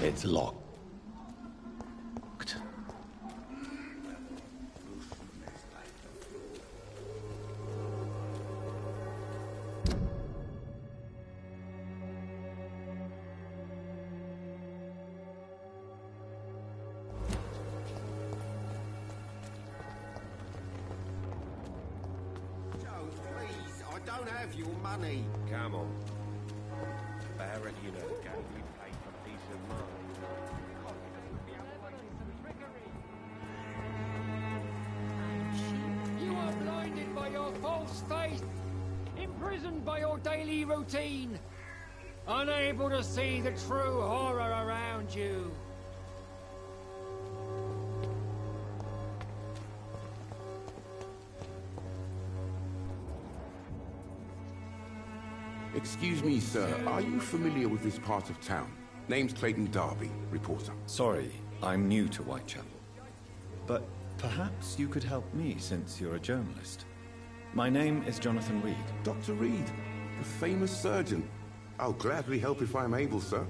It's locked. Don't have your money. Come on. Barrett, you know, gave you pay for peace of mind. You are blinded by your false faith, imprisoned by your daily routine, unable to see the true horror around you. Excuse me, sir. Are you familiar with this part of town? Name's Clayton Darby, reporter. Sorry, I'm new to Whitechapel. But perhaps you could help me since you're a journalist. My name is Jonathan Reed. Dr. Reed, the famous surgeon. I'll gladly help if I'm able, sir.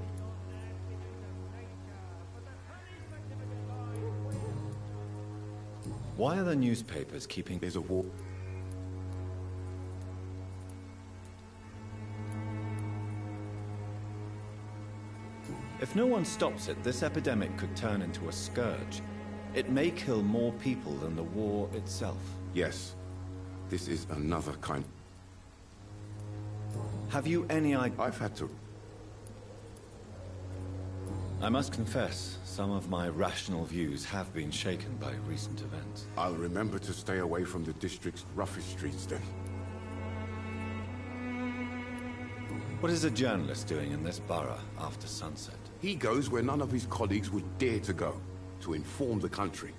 Why are the newspapers keeping... There's a war... If no one stops it, this epidemic could turn into a scourge. It may kill more people than the war itself. Yes. This is another kind... Have you any idea... I've had to... I must confess, some of my rational views have been shaken by recent events. I'll remember to stay away from the district's roughest streets then. What is a journalist doing in this borough after sunset? He goes where none of his colleagues would dare to go, to inform the country.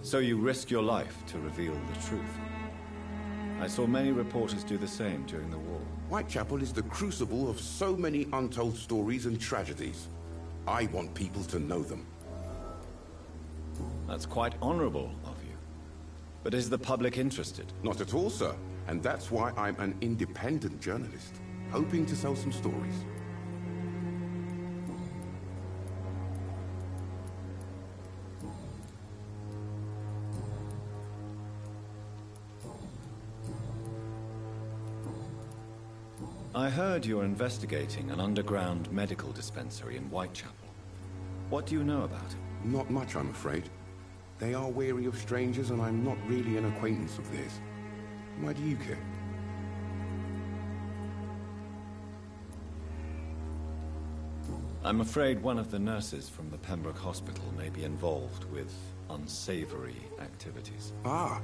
So you risk your life to reveal the truth. I saw many reporters do the same during the war. Whitechapel is the crucible of so many untold stories and tragedies. I want people to know them. That's quite honorable of you. But is the public interested? Not at all, sir. And that's why I'm an independent journalist, hoping to sell some stories. I heard you're investigating an underground medical dispensary in Whitechapel. What do you know about it? Not much, I'm afraid. They are wary of strangers, and I'm not really an acquaintance of theirs. Why do you care? I'm afraid one of the nurses from the Pembroke Hospital may be involved with unsavory activities. Ah,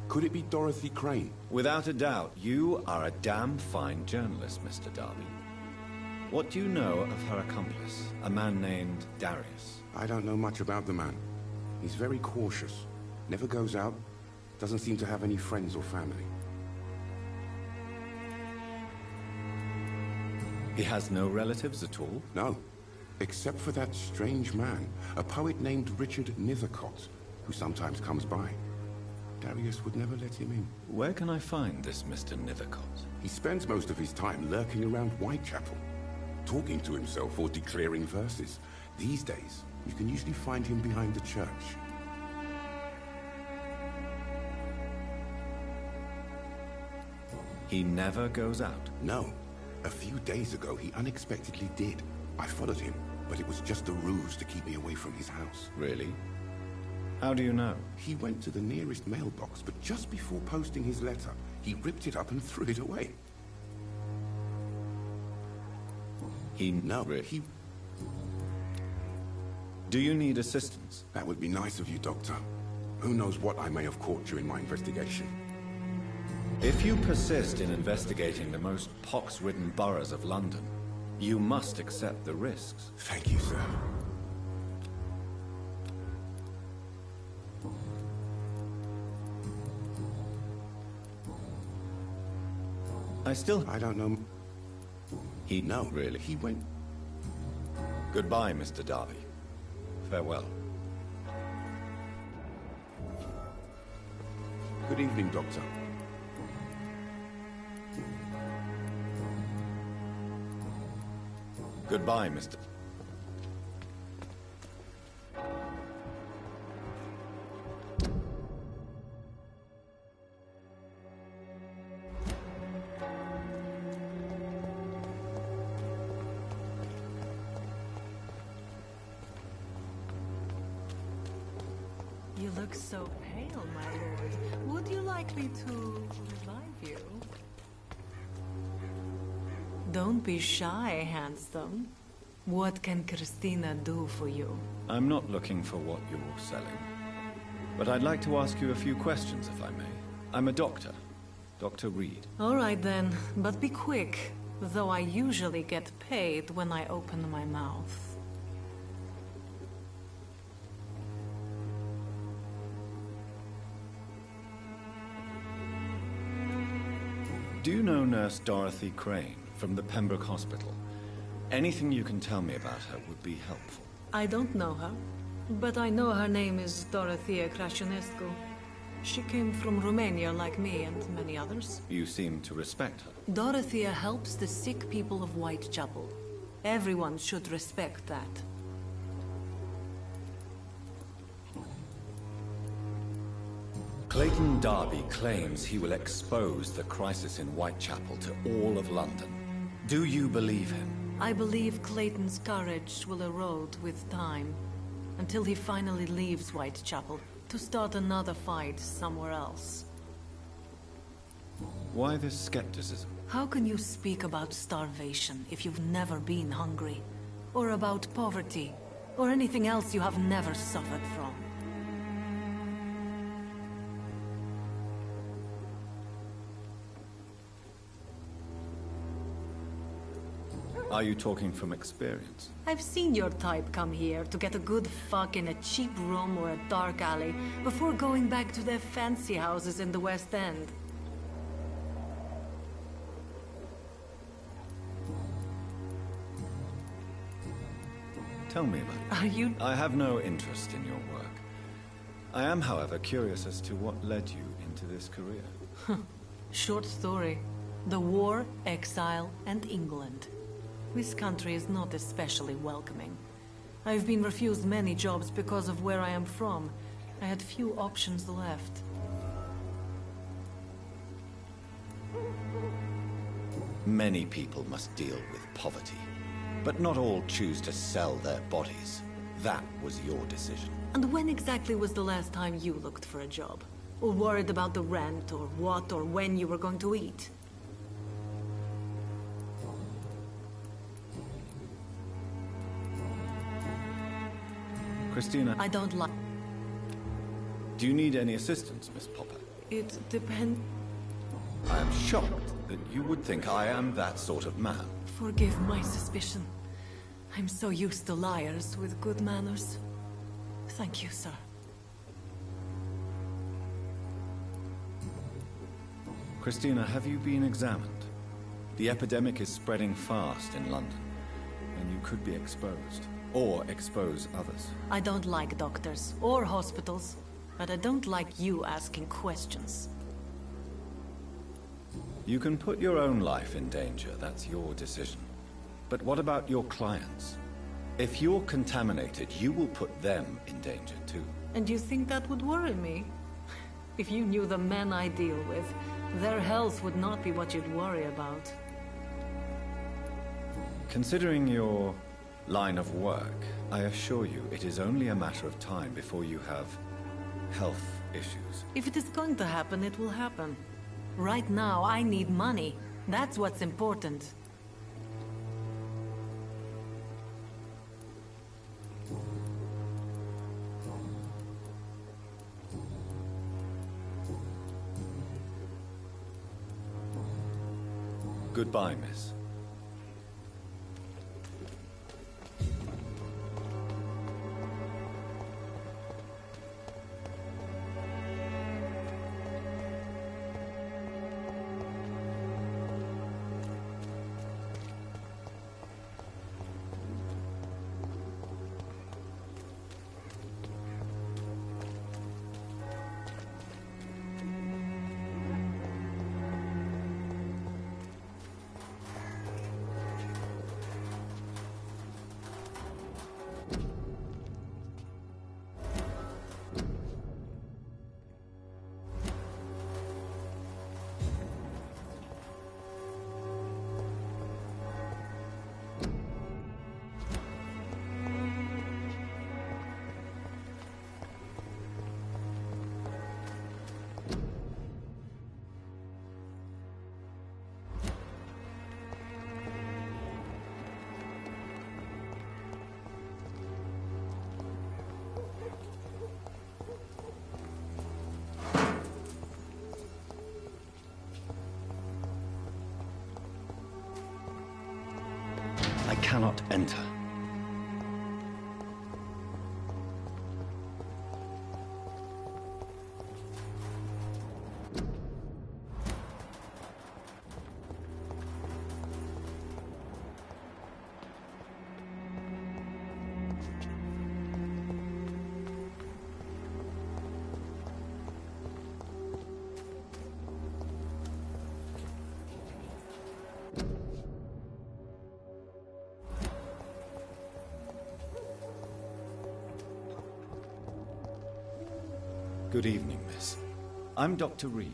could it be Dorothy Crane? Without a doubt, you are a damn fine journalist, Mr. Darby. What do you know of her accomplice, a man named Darius? I don't know much about the man. He's very cautious. Never goes out. Doesn't seem to have any friends or family. He has no relatives at all? No. Except for that strange man, a poet named Richard Nithercott, who sometimes comes by. Darius would never let him in. Where can I find this Mr. Nithercott? He spends most of his time lurking around Whitechapel, talking to himself or declaring verses. These days, you can usually find him behind the church. He never goes out? No. A few days ago, he unexpectedly did. I followed him, but it was just a ruse to keep me away from his house. Really? How do you know? He went to the nearest mailbox, but just before posting his letter, he ripped it up and threw it away. No, he... Do you need assistance? That would be nice of you, Doctor. Who knows what I may have caught during my investigation. If you persist in investigating the most pox-ridden boroughs of London, you must accept the risks. Thank you, sir. I don't know... No, really. He went... Goodbye, Mr. Darby. Farewell. Good evening, Doctor. Goodbye, Mr. You look so pale, my lord. Would you like me to revive you? Don't be shy, handsome. What can Christina do for you? I'm not looking for what you're selling. But I'd like to ask you a few questions, if I may. I'm a doctor. Dr. Reed. All right then, but be quick. Though I usually get paid when I open my mouth. Do you know Nurse Dorothy Crane from the Pembroke Hospital? Anything you can tell me about her would be helpful. I don't know her, but I know her name is Dorothea Crasionescu. She came from Romania like me and many others. You seem to respect her. Dorothea helps the sick people of Whitechapel. Everyone should respect that. Clayton Darby claims he will expose the crisis in Whitechapel to all of London. Do you believe him? I believe Clayton's courage will erode with time, until he finally leaves Whitechapel to start another fight somewhere else. Why this skepticism? How can you speak about starvation if you've never been hungry? Or about poverty? Or anything else you have never suffered from? Are you talking from experience? I've seen your type come here to get a good fuck in a cheap room or a dark alley before going back to their fancy houses in the West End. Tell me about it. Are you... I have no interest in your work. I am, however, curious as to what led you into this career. Short story. The war, exile, and England. This country is not especially welcoming. I've been refused many jobs because of where I am from. I had few options left. Many people must deal with poverty, but not all choose to sell their bodies. That was your decision. And when exactly was the last time you looked for a job? Or worried about the rent, or what or when you were going to eat? Christina, I don't like... do you need any assistance, Miss Popper? It depends... I am shocked that you would think I am that sort of man. Forgive my suspicion. I'm so used to liars with good manners. Thank you, sir. Christina, have you been examined? The epidemic is spreading fast in London, and you could be exposed. Or expose others. I don't like doctors or hospitals, but I don't like you asking questions. You can put your own life in danger, that's your decision. But what about your clients? If you're contaminated, you will put them in danger too. And you think that would worry me? If you knew the men I deal with, their health would not be what you'd worry about. Considering your line of work, I assure you it is only a matter of time before you have health issues. If it is going to happen, it will happen. Right now, I need money. That's what's important. Goodbye, miss. I cannot enter. Good evening, miss. I'm Dr. Reed.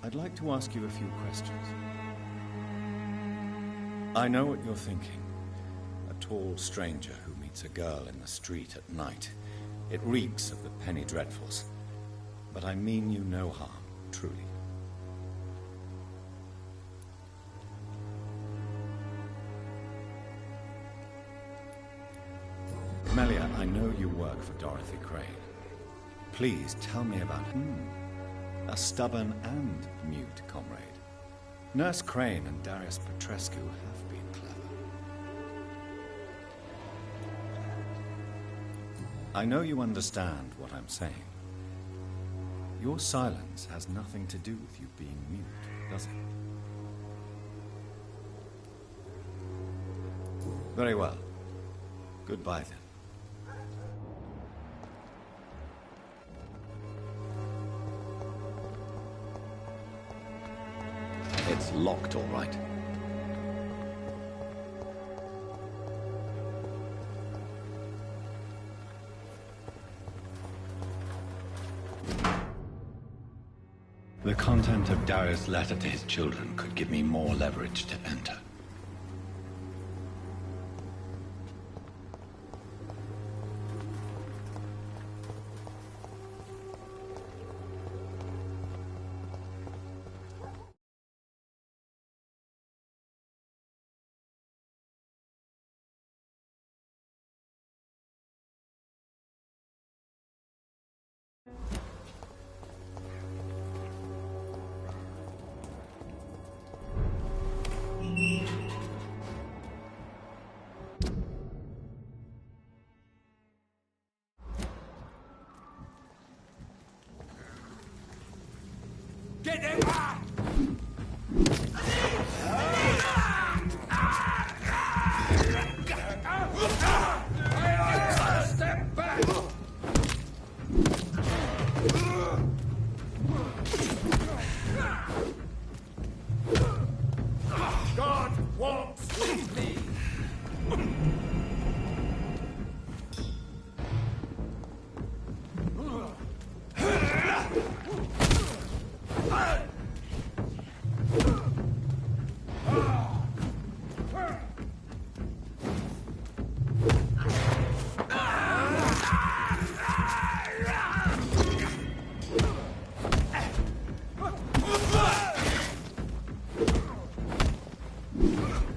I'd like to ask you a few questions. I know what you're thinking. A tall stranger who meets a girl in the street at night. It reeks of the penny dreadfuls. But I mean you no harm, truly. Melia, I know you work for Dorothy Crane. Please tell me about a stubborn and mute comrade. Nurse Crane and Darius Petrescu have been clever. I know you understand what I'm saying. Your silence has nothing to do with you being mute, does it? Very well. Goodbye then. It's locked, all right. The content of Darius' letter to his children could give me more leverage to enter. Get him! Step back! God walks with me!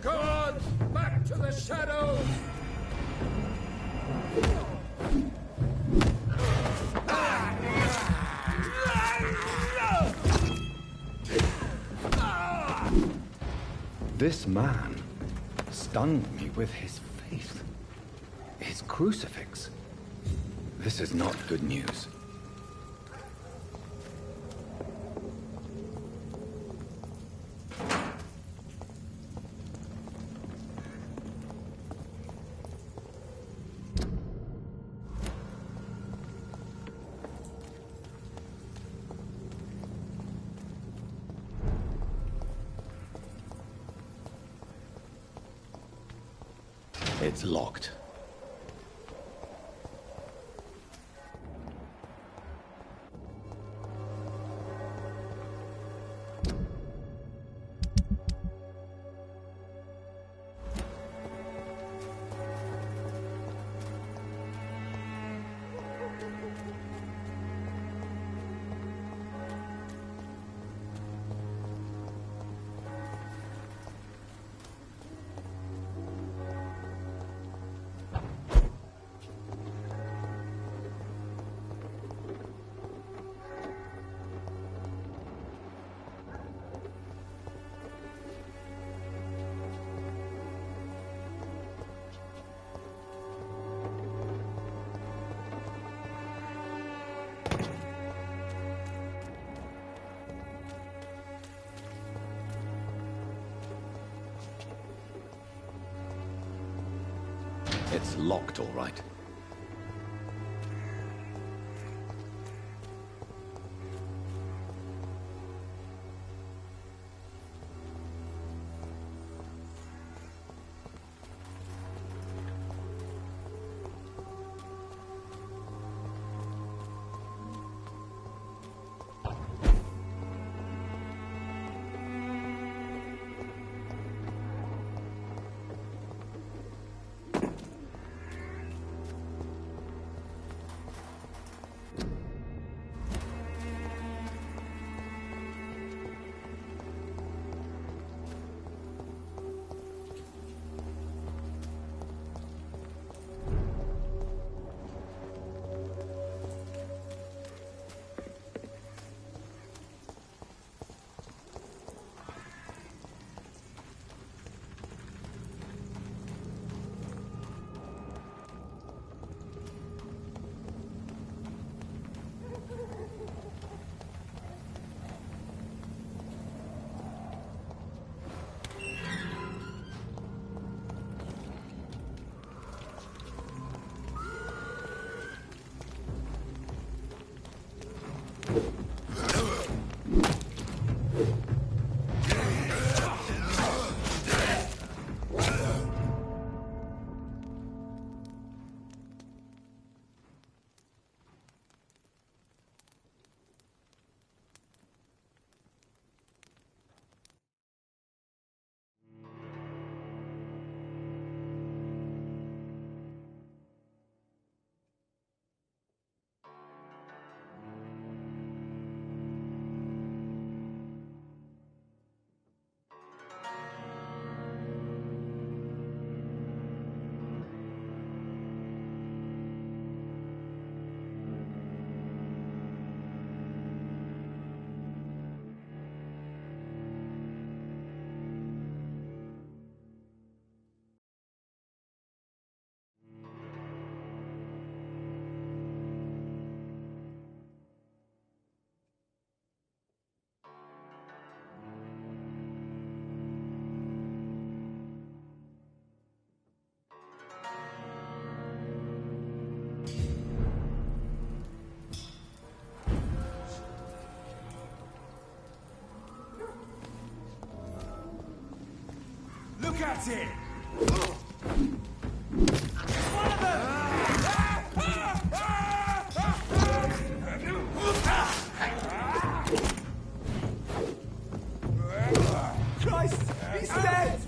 God, back to the shadows! This man stunned me with his faith. His crucifix. This is not good news. It's locked. It's locked, all right. Look at it! Christ! He's dead!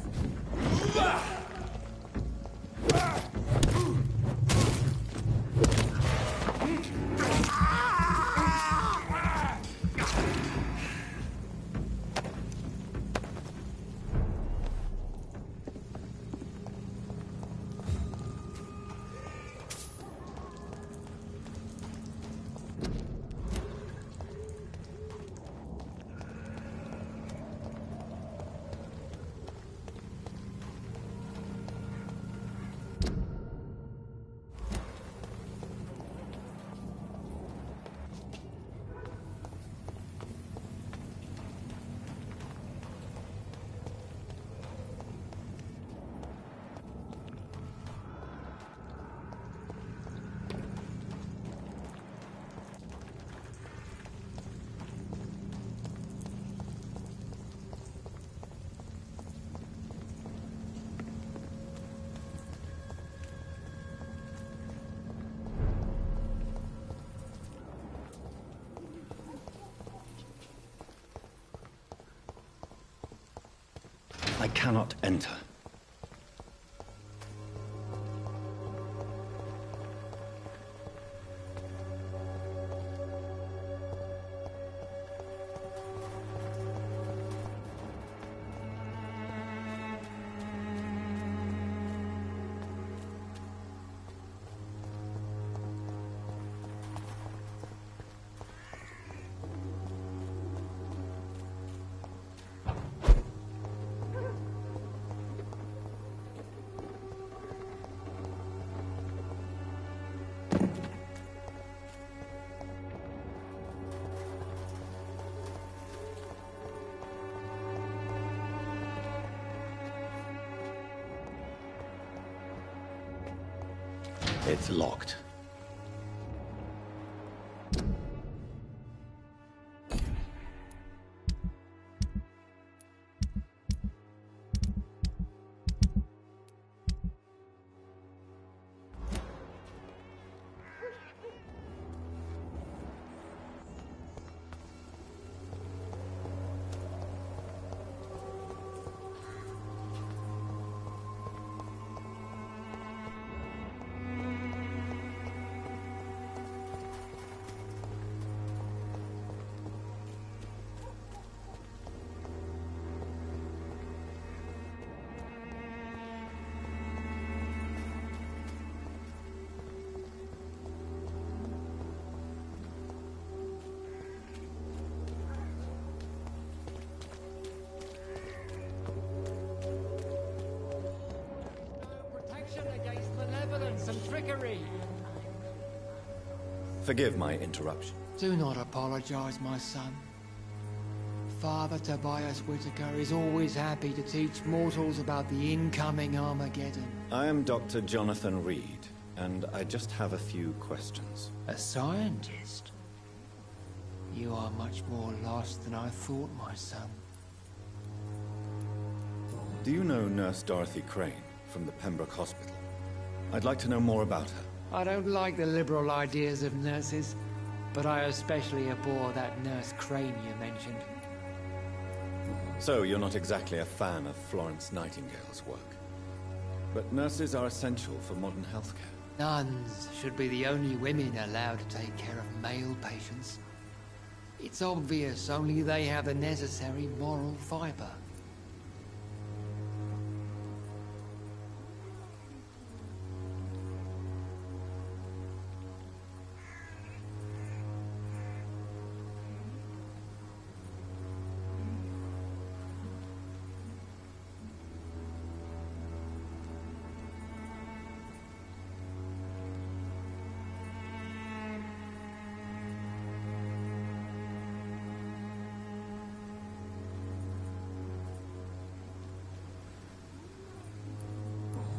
I cannot enter. It's locked. Against malevolence and trickery. Forgive my interruption. Do not apologize, my son. Father Tobias Whitaker is always happy to teach mortals about the incoming Armageddon. I am Dr. Jonathan Reed, and I just have a few questions. A scientist? You are much more lost than I thought, my son. Do you know Nurse Dorothy Crane from the Pembroke Hospital? I'd like to know more about her. I don't like the liberal ideas of nurses, but I especially abhor that Nurse Crane you mentioned. So, you're not exactly a fan of Florence Nightingale's work. But nurses are essential for modern healthcare. Nuns should be the only women allowed to take care of male patients. It's obvious only they have the necessary moral fiber.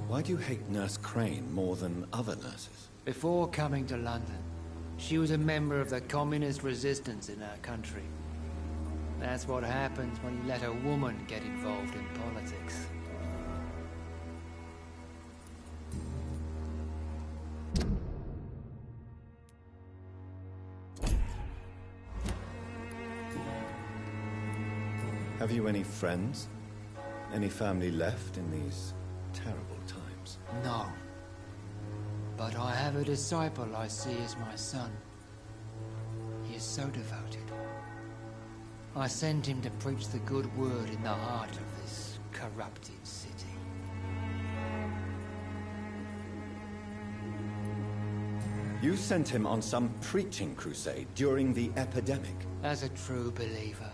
Why do you hate Nurse Crane more than other nurses? Before coming to London, she was a member of the communist resistance in our country. That's what happens when you let a woman get involved in politics. Have you any friends? Any family left in these terrible times? No. But I have a disciple I see as my son. He is so devoted. I sent him to preach the good word in the heart of this corrupted city. You sent him on some preaching crusade during the epidemic. As a true believer,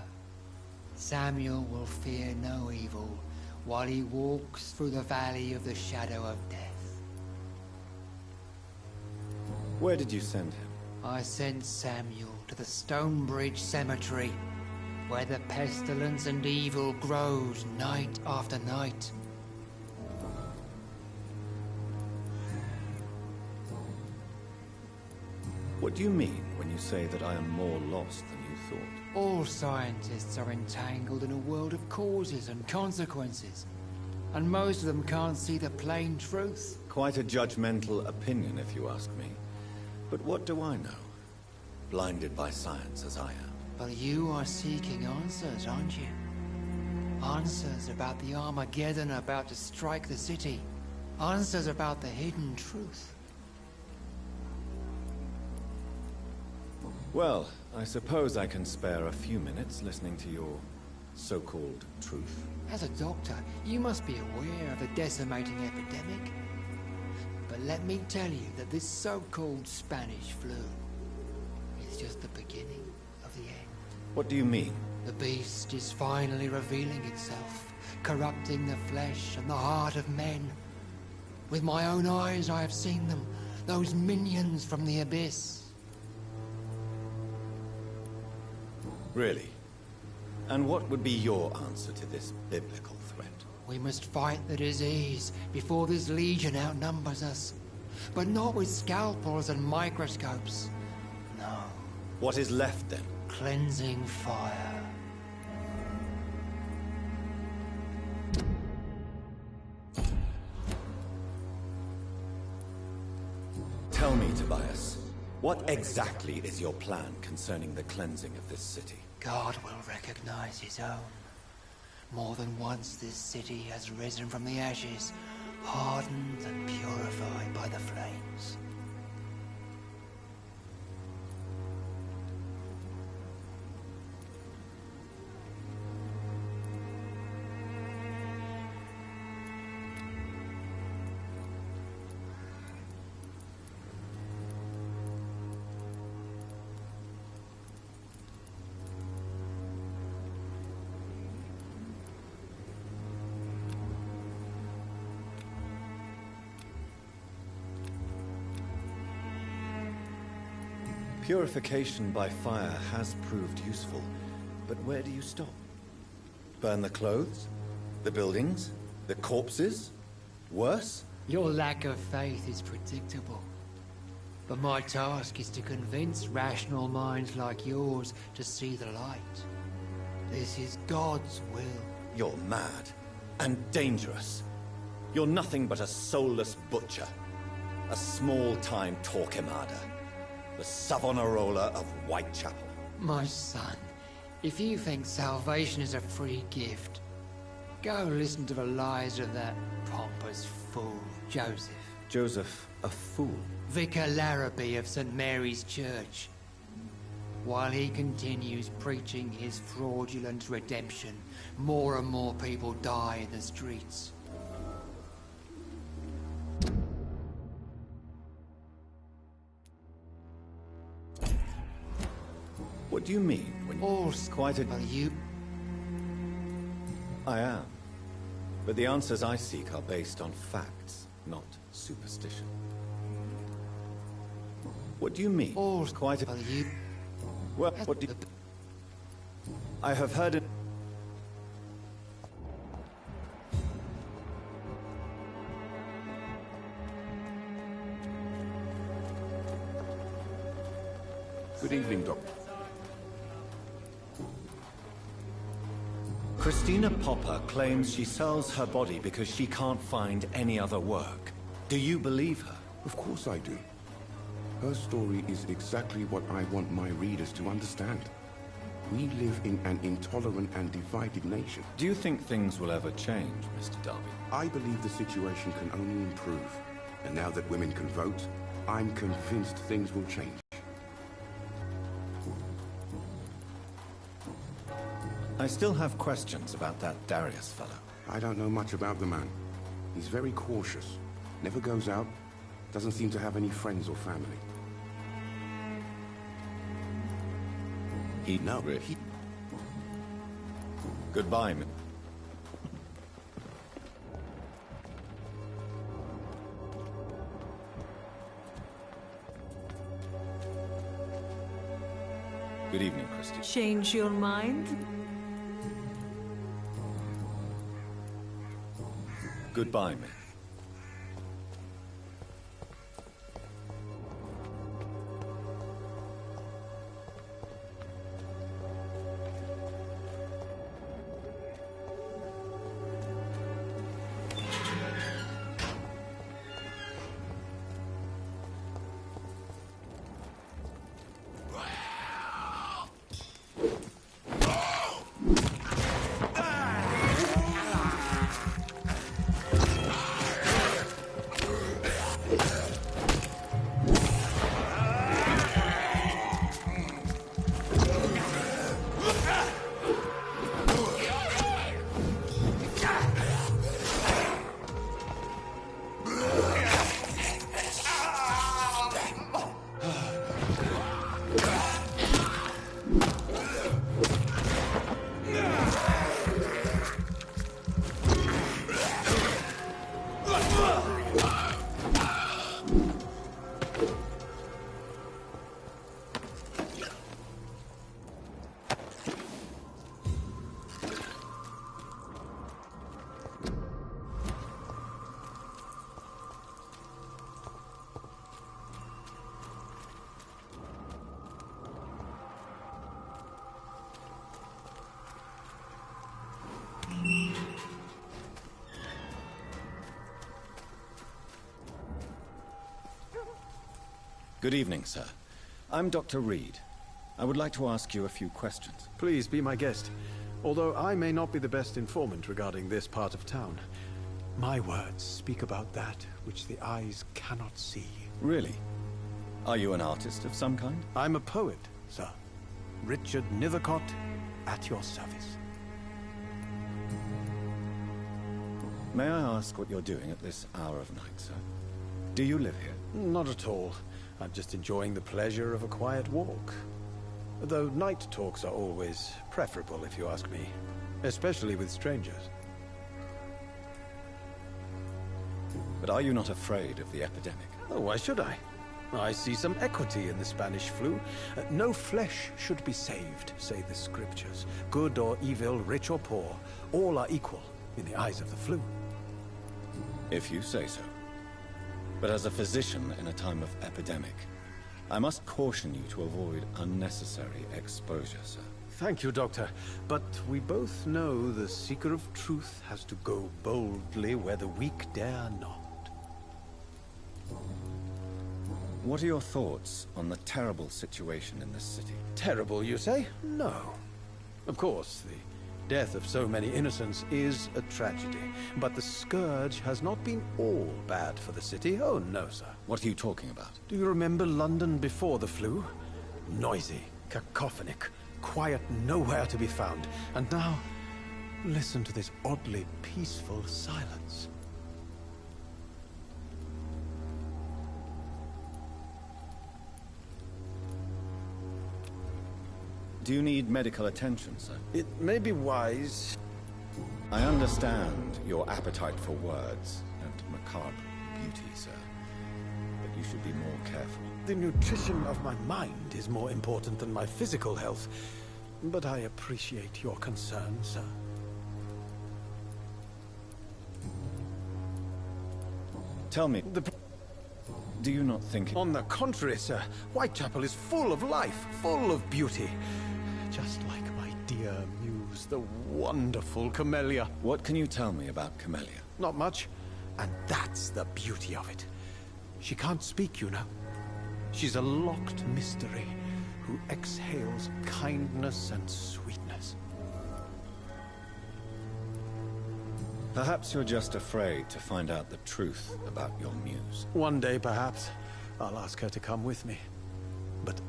Samuel will fear no evil while he walks through the valley of the shadow of death. Where did you send him? I sent Samuel to the Stonebridge Cemetery, where the pestilence and evil grows night after night. What do you mean when you say that I am more lost than you thought? All scientists are entangled in a world of causes and consequences, and most of them can't see the plain truth. Quite a judgmental opinion, if you ask me. But what do I know? Blinded by science as I am. But you are seeking answers, aren't you? Answers about the Armageddon about to strike the city. Answers about the hidden truth. Well, I suppose I can spare a few minutes listening to your so-called truth. As a doctor, you must be aware of the decimating epidemic. But let me tell you that this so-called Spanish flu is just the beginning of the end. What do you mean? The beast is finally revealing itself, corrupting the flesh and the heart of men. With my own eyes I have seen them, those minions from the abyss. Really? And what would be your answer to this biblical threat? We must fight the disease before this legion outnumbers us. but not with scalpels and microscopes. No, What is left then? cleansing fire. Tell me, Tobias, what exactly is your plan concerning the cleansing of this city? God will recognize his own. More than once this city has risen from the ashes, hardened and purified by the flames. Purification by fire has proved useful, but where do you stop? Burn the clothes? The buildings? The corpses? Worse? Your lack of faith is predictable. But my task is to convince rational minds like yours to see the light. This is God's will. You're mad and dangerous. You're nothing but a soulless butcher. A small-time Torquemada. The Savonarola of Whitechapel. My son, if you think salvation is a free gift, go listen to the lies of that pompous fool, Joseph. Joseph, a fool. Vicar Larrabee of St. Mary's Church. While he continues preaching his fraudulent redemption, more and more people die in the streets. What do you mean when All's quite a... well, you... I am. But the answers I seek are based on facts, not superstition. What do you mean? All's quite a... well, you... Well, what do you... I have heard it... Good evening, Doctor. Christina Popper claims she sells her body because she can't find any other work. Do you believe her? Of course I do. Her story is exactly what I want my readers to understand. We live in an intolerant and divided nation. Do you think things will ever change, Mr. Darby? I believe the situation can only improve. And now that women can vote, I'm convinced things will change. I still have questions about that Darius fellow. I don't know much about the man. He's very cautious. Never goes out. Doesn't seem to have any friends or family. Goodbye, Good evening, Christy. Change your mind? Goodbye, Mick. Good evening, sir. I'm Dr. Reed. I would like to ask you a few questions. Please be my guest. Although I may not be the best informant regarding this part of town, my words speak about that which the eyes cannot see. Really? Are you an artist of some kind? I'm a poet, sir. Richard Nethercott, at your service. May I ask what you're doing at this hour of night, sir? Do you live here? Not at all. I'm just enjoying the pleasure of a quiet walk. Though night talks are always preferable, if you ask me. Especially with strangers. But are you not afraid of the epidemic? Oh, why should I? I see some equity in the Spanish flu. No flesh should be saved, say the scriptures. Good or evil, rich or poor, all are equal in the eyes of the flu. If you say so. But as a physician in a time of epidemic, I must caution you to avoid unnecessary exposure, sir. Thank you, Doctor. But we both know the seeker of truth has to go boldly where the weak dare not. What are your thoughts on the terrible situation in this city? Terrible, you say? No. Of course, the death of so many innocents is a tragedy. But the scourge has not been all bad for the city. Oh, no, sir. What are you talking about? Do you remember London before the flu? Noisy, cacophonic, quiet nowhere to be found. And now, listen to this oddly peaceful silence. Do you need medical attention, sir? It may be wise. I understand your appetite for words and macabre beauty, sir. But you should be more careful. The nutrition of my mind is more important than my physical health. But I appreciate your concern, sir. Tell me, do you not think... On the contrary, sir. Whitechapel is full of life, full of beauty. Just like my dear muse, the wonderful Camellia. What can you tell me about Camellia? Not much. And that's the beauty of it. She can't speak, you know. She's a locked mystery who exhales kindness and sweetness. Perhaps you're just afraid to find out the truth about your muse. One day, perhaps, I'll ask her to come with me. But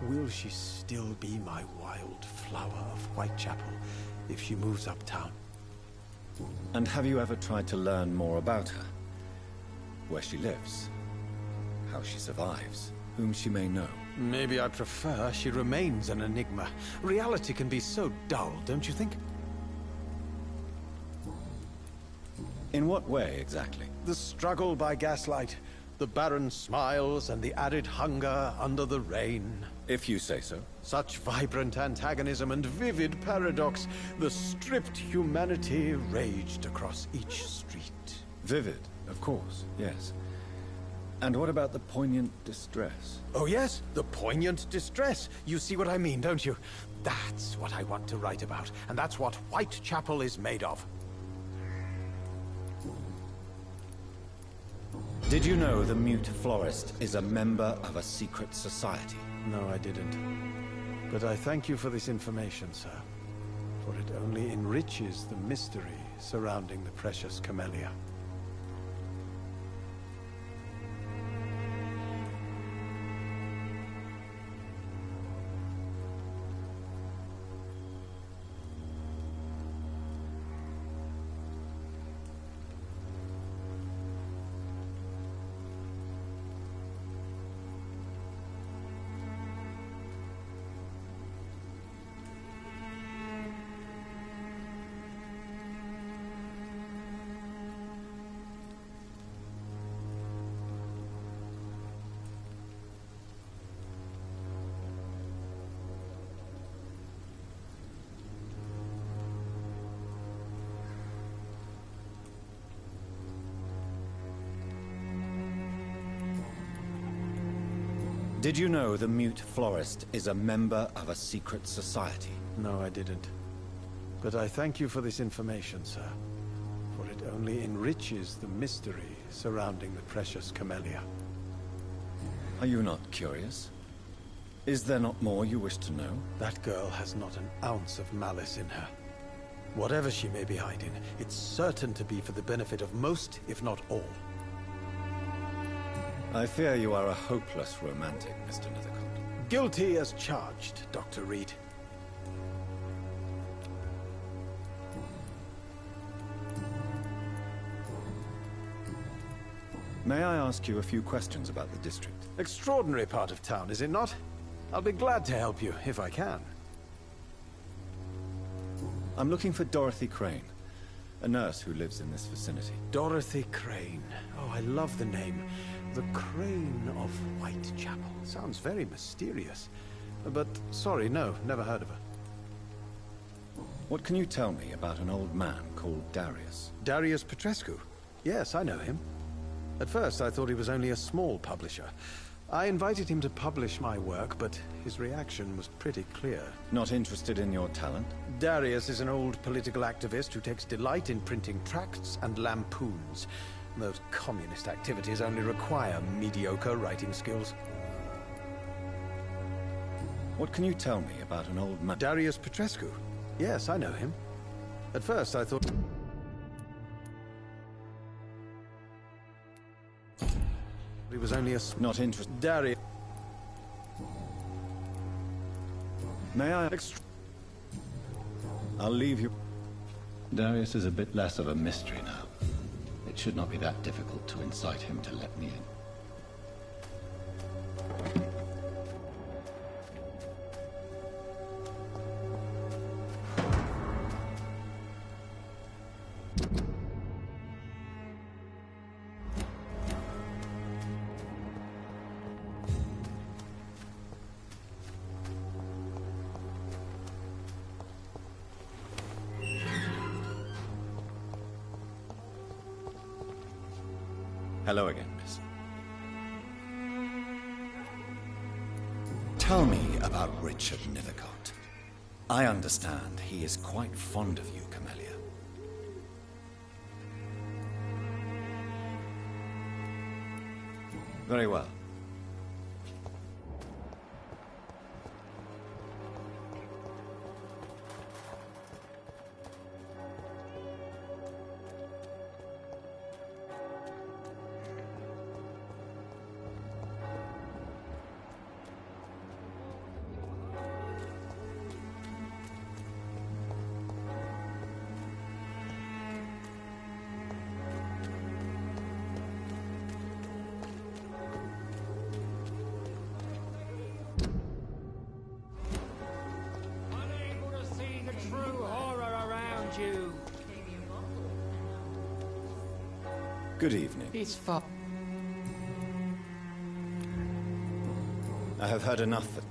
will she still be my wild flower of Whitechapel if she moves uptown? And have you ever tried to learn more about her? Where she lives? How she survives? Whom she may know? Maybe I prefer she remains an enigma. Reality can be so dull, don't you think? In what way, exactly? The struggle by gaslight, the barren smiles, and the added hunger under the rain. If you say so. Such vibrant antagonism and vivid paradox, the stripped humanity raged across each street. Vivid, of course, yes. And what about the poignant distress? Oh yes, the poignant distress. You see what I mean, don't you? That's what I want to write about, and that's what Whitechapel is made of. Did you know the Mute Florist is a member of a secret society? No, I didn't. But I thank you for this information, sir. For it only enriches the mystery surrounding the precious Camellia. Did you know the Mute Florist is a member of a secret society? No, I didn't. But I thank you for this information, sir. For it only enriches the mystery surrounding the precious Camellia. Are you not curious? Is there not more you wish to know? That girl has not an ounce of malice in her. Whatever she may be hiding, it's certain to be for the benefit of most, if not all. I fear you are a hopeless romantic, Mr. Nethercott. Guilty as charged, Dr. Reed. May I ask you a few questions about the district? Extraordinary part of town, is it not? I'll be glad to help you, if I can. I'm looking for Dorothy Crane, a nurse who lives in this vicinity. Dorothy Crane. Oh, I love the name. The Crane of Whitechapel. Sounds very mysterious. But, sorry, no, never heard of her. What can you tell me about an old man called Darius? Darius Petrescu? Yes, I know him. At first, I thought he was only a small publisher. I invited him to publish my work, but his reaction was pretty clear. Not interested in your talent? Darius is an old political activist who takes delight in printing tracts and lampoons. Those communist activities only require mediocre writing skills. What can you tell me about an old man? Darius Petrescu? Yes, I know him. At first, I thought he was only a... Not interested. Darius... May I... I'll leave you... Darius is a bit less of a mystery now. It should not be that difficult to incite him to let me in. Hello again, miss. Tell me about Richard Nethercott. I understand he is quite fond of you, Camellia. Very well. Good evening. It's far. I have heard enough that...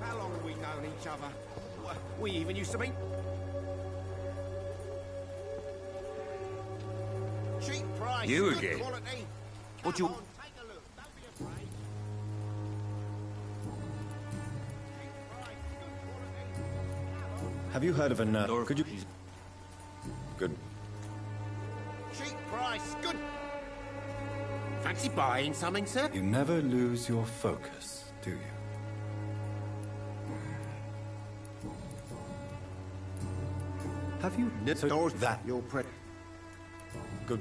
How long have we known each other? We even used to be... Cheap price, You good again? quality. What Come you- on, take a look. Don't be afraid. Cheap price, good quality. Have you heard of a nurse? Could you... Good. Cheap price, good... Fancy buying something, sir? You never lose your focus, do you? Have you... So that... You're pretty... Good.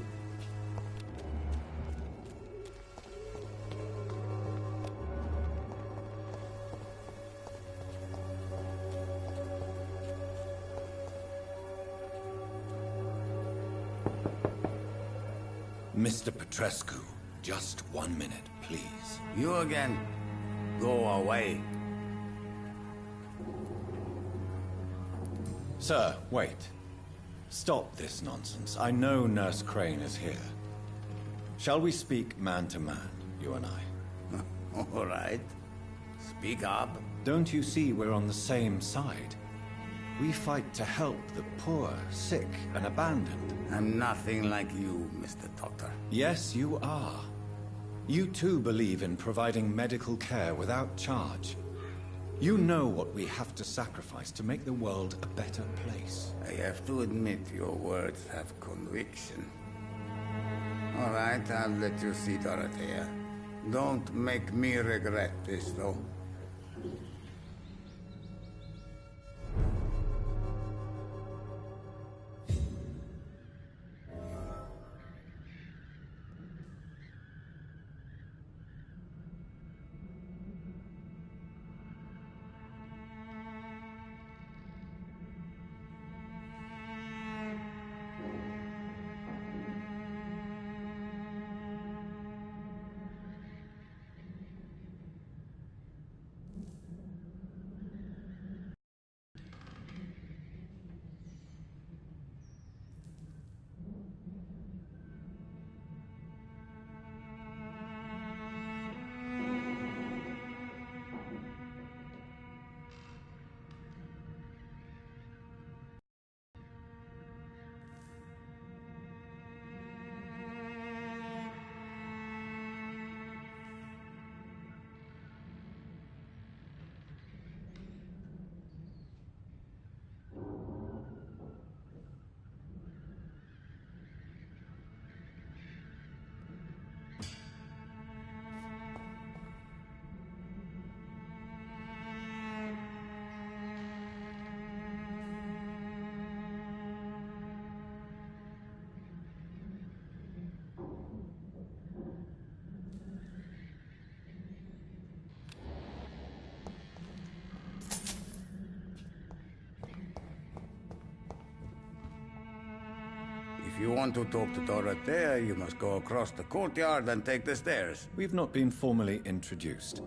Mr. Petrescu, just 1 minute, please. You again? Go away. Sir, wait. Stop this nonsense. I know Nurse Crane is here. Shall we speak man to man, you and I? All right. Speak up. Don't you see we're on the same side? We fight to help the poor, sick, and abandoned. I'm nothing like you, Mr. Doctor. Yes, you are. You too believe in providing medical care without charge. You know what we have to sacrifice to make the world a better place. I have to admit your words have conviction. All right, I'll let you see Dorothea. Don't make me regret this, though. If you want to talk to Dorothea, you must go across the courtyard and take the stairs. We've not been formally introduced.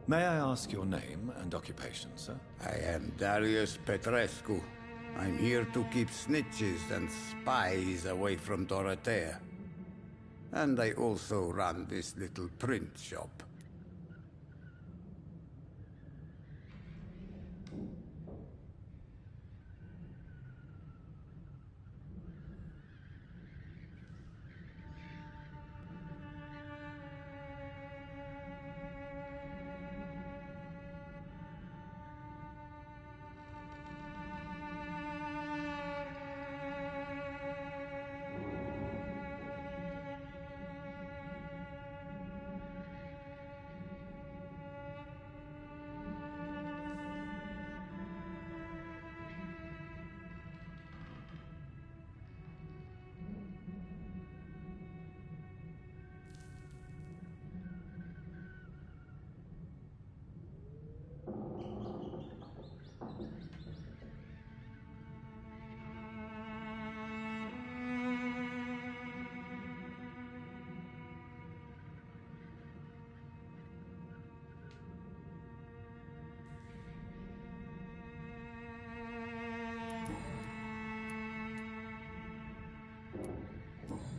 May I ask your name and occupation, sir? I am Darius Petrescu. I'm here to keep snitches and spies away from Dorothea. And I also run this little print shop.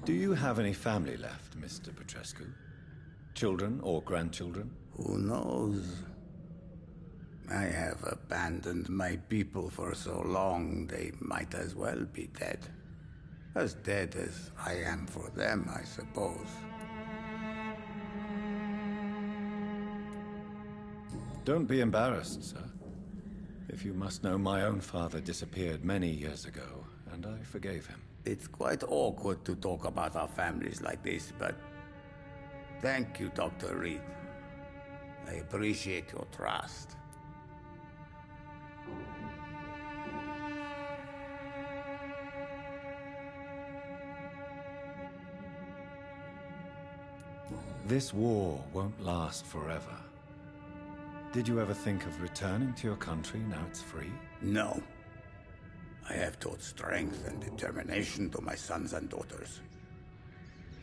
Do you have any family left, Mr. Petrescu? Children or grandchildren? Who knows? I have abandoned my people for so long, they might as well be dead. As dead as I am for them, I suppose. Don't be embarrassed, sir. If you must know, my own father disappeared many years ago, and I forgave him. It's quite awkward to talk about our families like this, but thank you, Dr. Reed. I appreciate your trust. This war won't last forever. Did you ever think of returning to your country now it's free? No. I have taught strength and determination to my sons and daughters.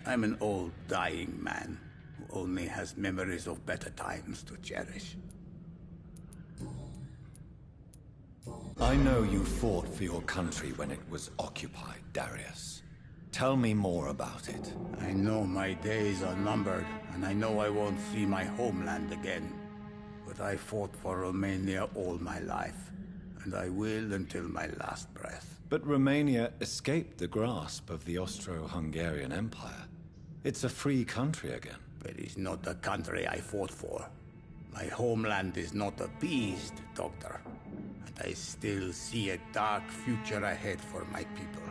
I'm an old, dying man who only has memories of better times to cherish. I know you fought for your country when it was occupied, Darius. Tell me more about it. I know my days are numbered, and I know I won't see my homeland again. But I fought for Romania all my life, and I will until my last breath. But Romania escaped the grasp of the Austro-Hungarian Empire. It's a free country again. It is not the country I fought for. My homeland is not appeased, Doctor. And I still see a dark future ahead for my people.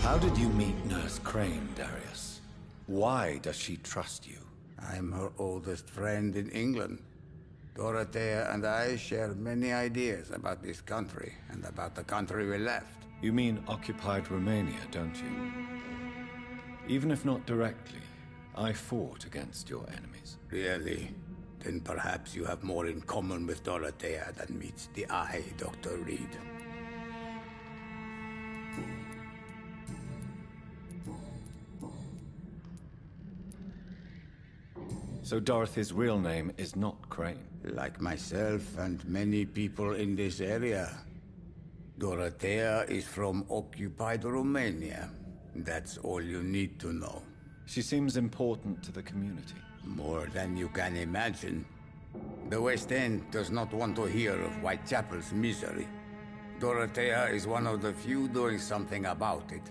How did you meet Nurse Crane, Darius? Why does she trust you? I'm her oldest friend in England. Dorothea and I share many ideas about this country and about the country we left. You mean occupied Romania, don't you? Even if not directly, I fought against your enemies. Really? Then perhaps you have more in common with Dorothea than meets the eye, Dr. Reed. So Dorothy's real name is not Crane? Like myself and many people in this area. Dorothea is from occupied Romania. That's all you need to know. She seems important to the community. More than you can imagine. The West End does not want to hear of Whitechapel's misery. Dorothea is one of the few doing something about it.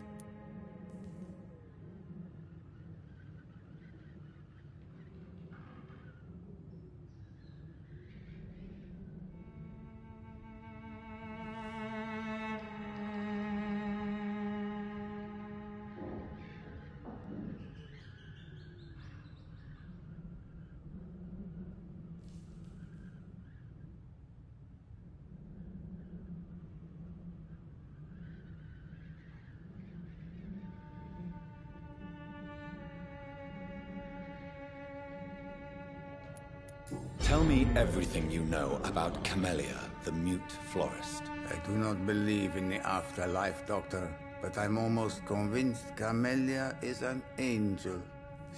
Tell me everything you know about Camellia, the mute florist. I do not believe in the afterlife, Doctor, but I'm almost convinced Camellia is an angel.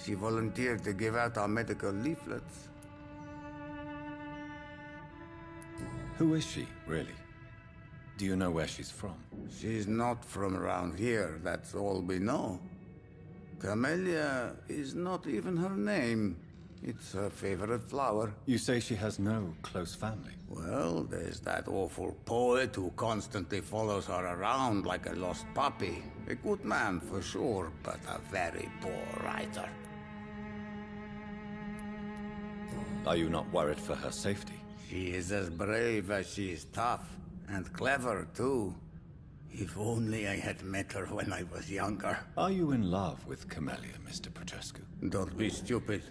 She volunteered to give out our medical leaflets. Who is she, really? Do you know where she's from? She's not from around here, that's all we know. Camellia is not even her name. It's her favorite flower. You say she has no close family? Well, there's that awful poet who constantly follows her around like a lost puppy. A good man for sure, but a very poor writer. Are you not worried for her safety? She is as brave as she is tough, and clever too. If only I had met her when I was younger. Are you in love with Camellia, Mr. Petrescu? Don't be stupid.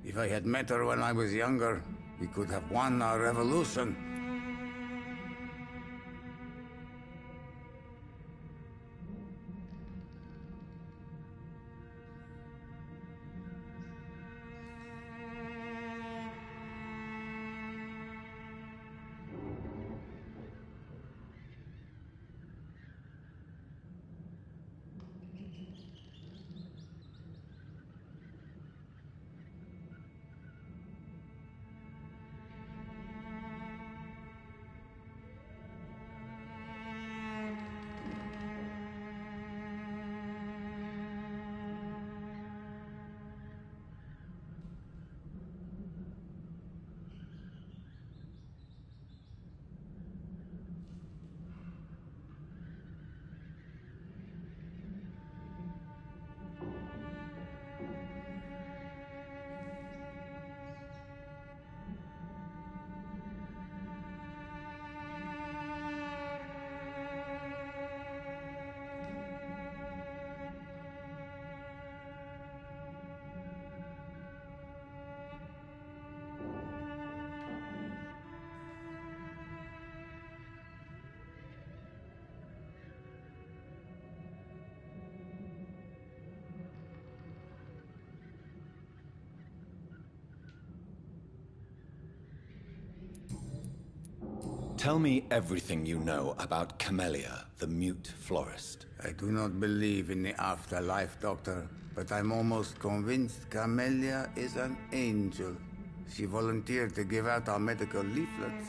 If I had met her when I was younger, we could have won our revolution. Tell me everything you know about Camellia, the mute florist. I do not believe in the afterlife, Doctor, but I'm almost convinced Camellia is an angel. She volunteered to give out our medical leaflets.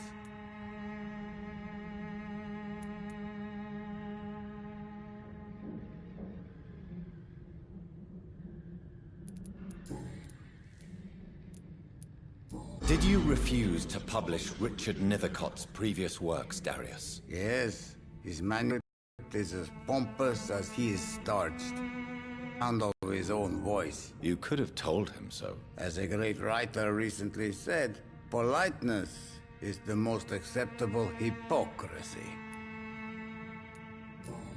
Did you refuse to publish Richard Nethercott's previous works, Darius? Yes, his manuscript is as pompous as he is starched. Sound of his own voice. You could have told him so. As a great writer recently said, politeness is the most acceptable hypocrisy.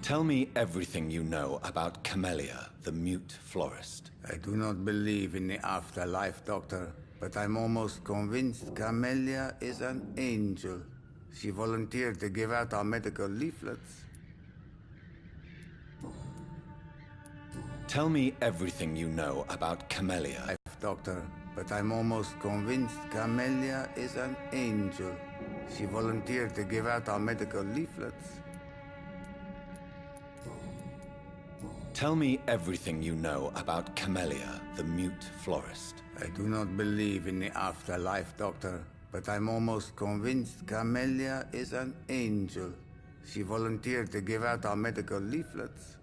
Tell me everything you know about Camellia, the mute florist. I do not believe in the afterlife, Doctor, but I'm almost convinced Camellia is an angel. She volunteered to give out our medical leaflets. Tell me everything you know about Camellia. Doctor, but I'm almost convinced Camellia is an angel. She volunteered to give out our medical leaflets. Tell me everything you know about Camellia, the mute florist. I do not believe in the afterlife, Doctor, but I'm almost convinced Camellia is an angel. She volunteered to give out our medical leaflets.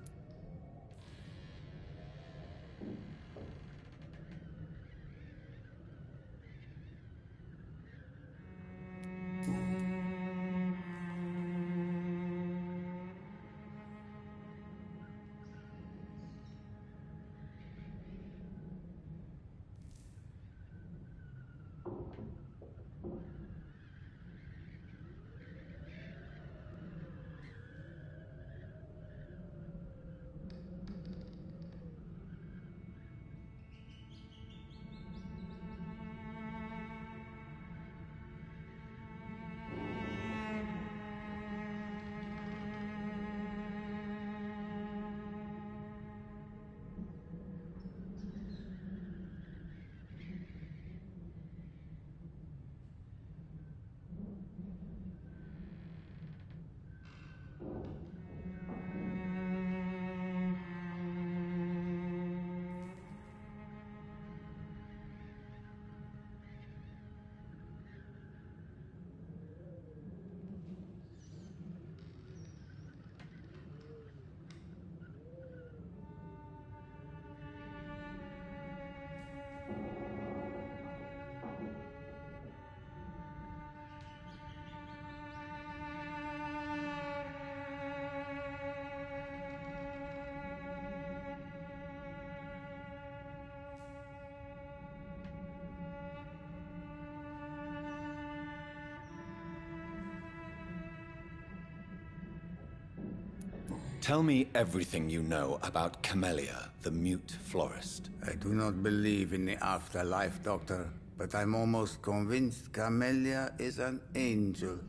Tell me everything you know about Camellia, the mute florist. I do not believe in the afterlife, Doctor, but I'm almost convinced Camellia is an angel.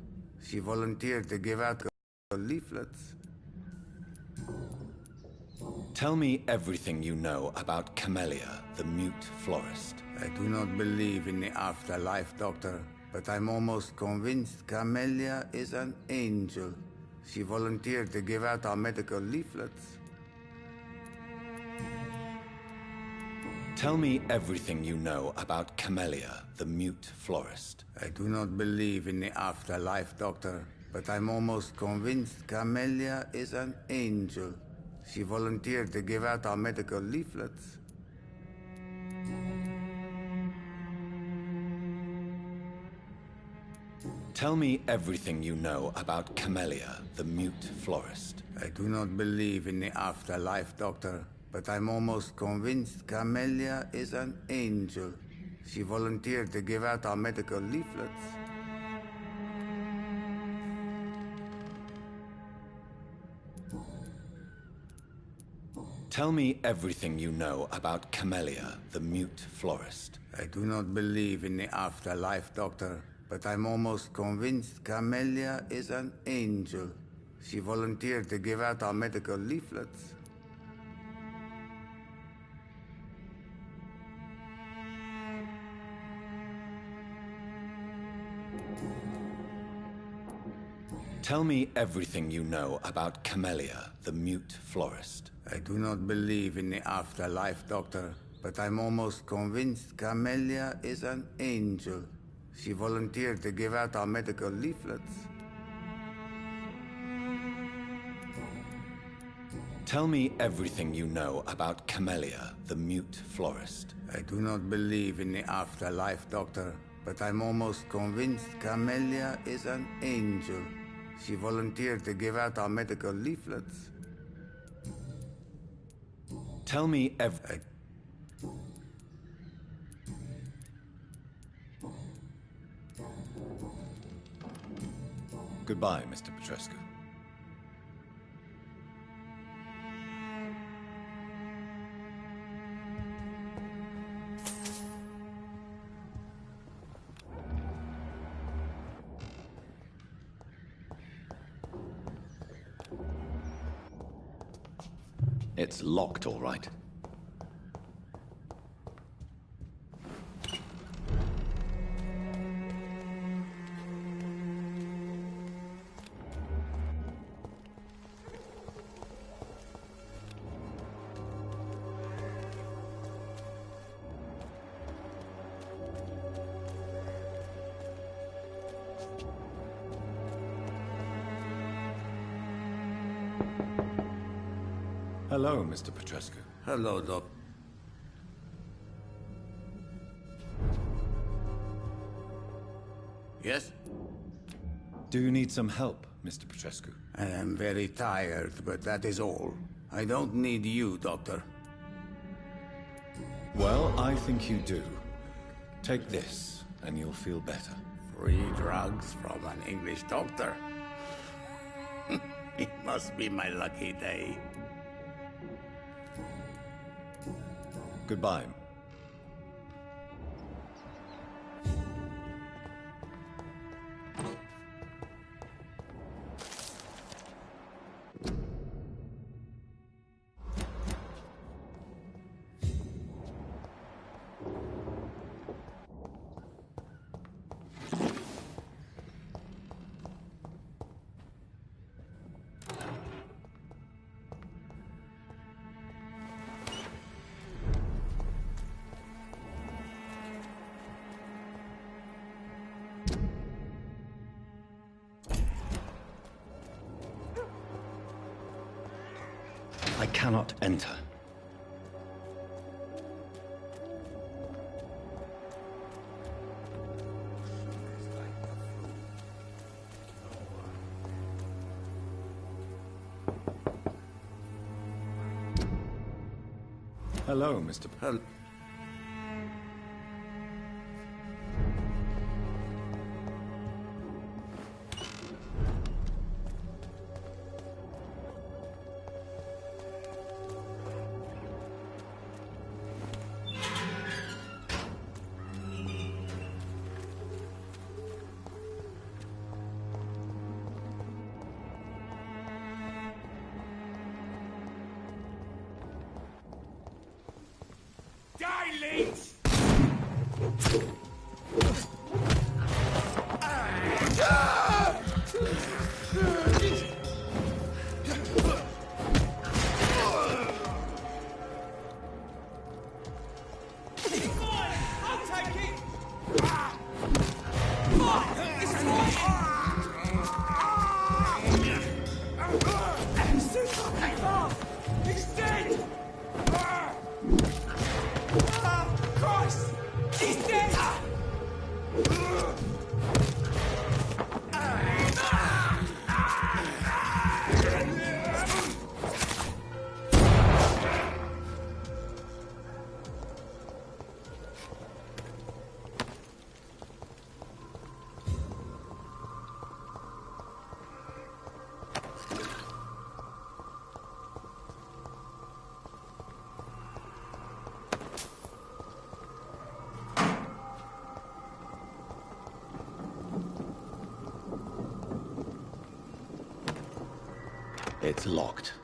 She volunteered to give out leaflets. Tell me everything you know about Camellia, the mute florist. I do not believe in the afterlife, Doctor, but I'm almost convinced Camellia is an angel. She volunteered to give out our medical leaflets. Tell me everything you know about Camellia, the mute florist. I do not believe in the afterlife, Doctor, but I'm almost convinced Camellia is an angel. She volunteered to give out our medical leaflets. Tell me everything you know about Camellia, the mute florist. I do not believe in the afterlife, Doctor, but I'm almost convinced Camellia is an angel. She volunteered to give out our medical leaflets. Tell me everything you know about Camellia, the mute florist. I do not believe in the afterlife, Doctor, but I'm almost convinced Camellia is an angel. She volunteered to give out our medical leaflets. Tell me everything you know about Camellia, the mute florist. I do not believe in the afterlife, Doctor, but I'm almost convinced Camellia is an angel. She volunteered to give out our medical leaflets. Tell me everything you know about Camellia, the mute florist. I do not believe in the afterlife, Doctor, but I'm almost convinced Camellia is an angel. She volunteered to give out our medical leaflets. Tell me Goodbye, Mr. Petrescu. It's locked, all right. Hello, Mr. Petrescu. Hello, Doc. Yes? Do you need some help, Mr. Petrescu? I am very tired, but that is all. I don't need you, Doctor. Well, I think you do. Take this, and you'll feel better. Free drugs from an English doctor? It must be my lucky day. Goodbye. I cannot enter. Hello, Mr. It's locked.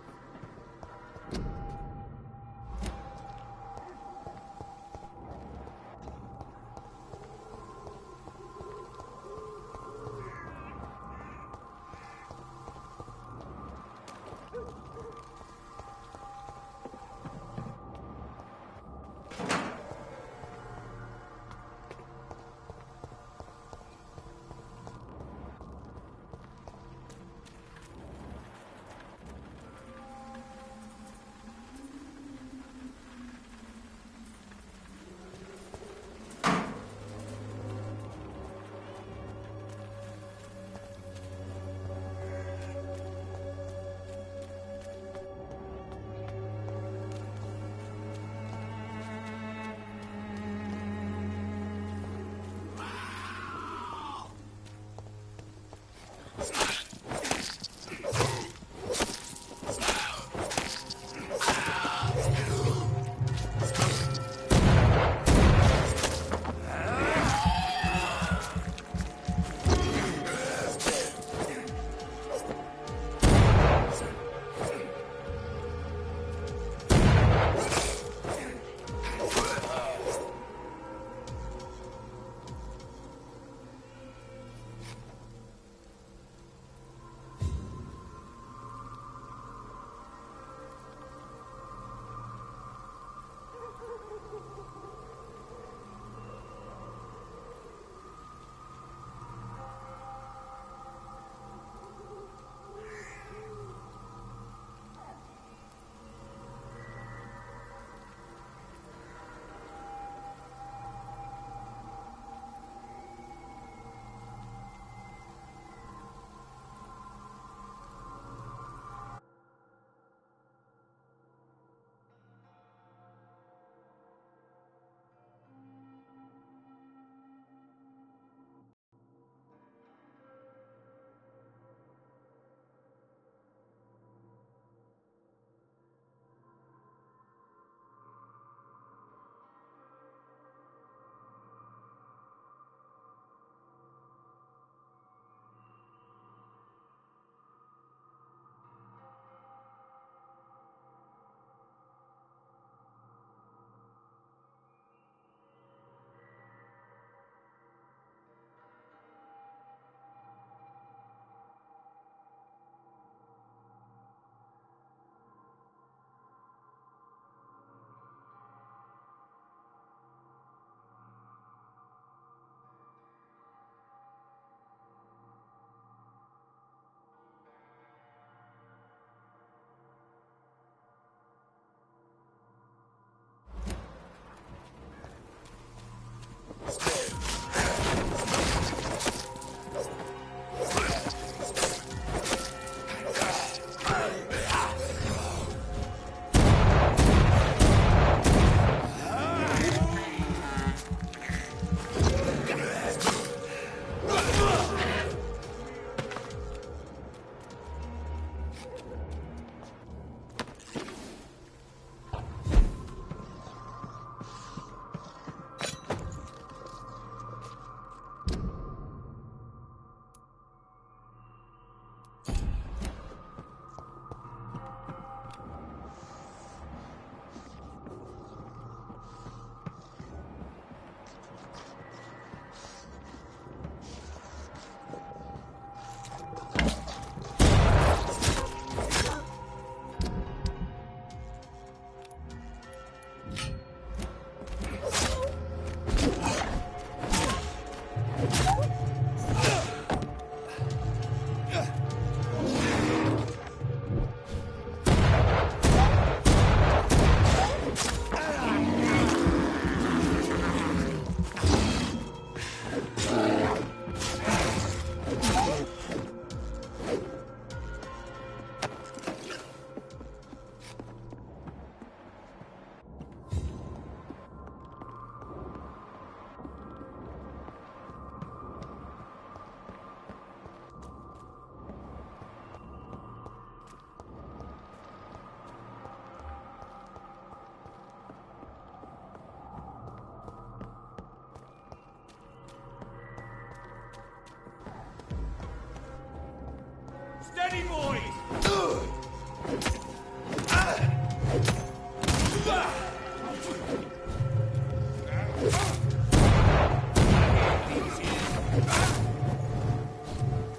Steady, boys!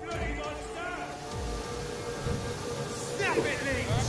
Bloody monster! Snap it, Lynch!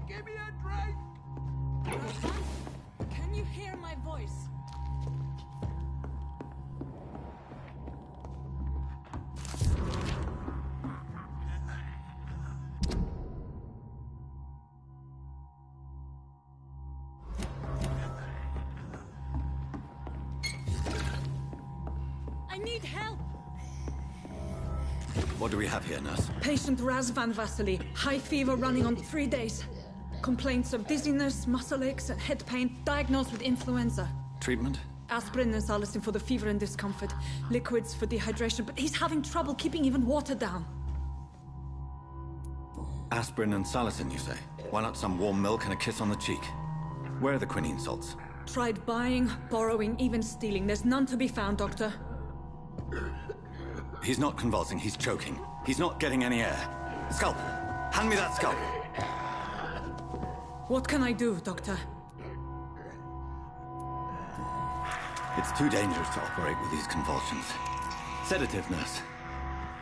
Give me a drink! Can you hear my voice? I need help! What do we have here, nurse? Patient Raz Van Vasily. High fever running on 3 days. Complaints of dizziness, muscle aches, and head pain. Diagnosed with influenza. Treatment? Aspirin and salicin for the fever and discomfort. Liquids for dehydration, but he's having trouble keeping even water down. Aspirin and salicin, you say? Why not some warm milk and a kiss on the cheek? Where are the quinine salts? Tried buying, borrowing, even stealing. There's none to be found, Doctor. He's not convulsing, he's choking. He's not getting any air. Scalp! Hand me that scalp! What can I do, Doctor? It's too dangerous to operate with these convulsions. Sedative, nurse.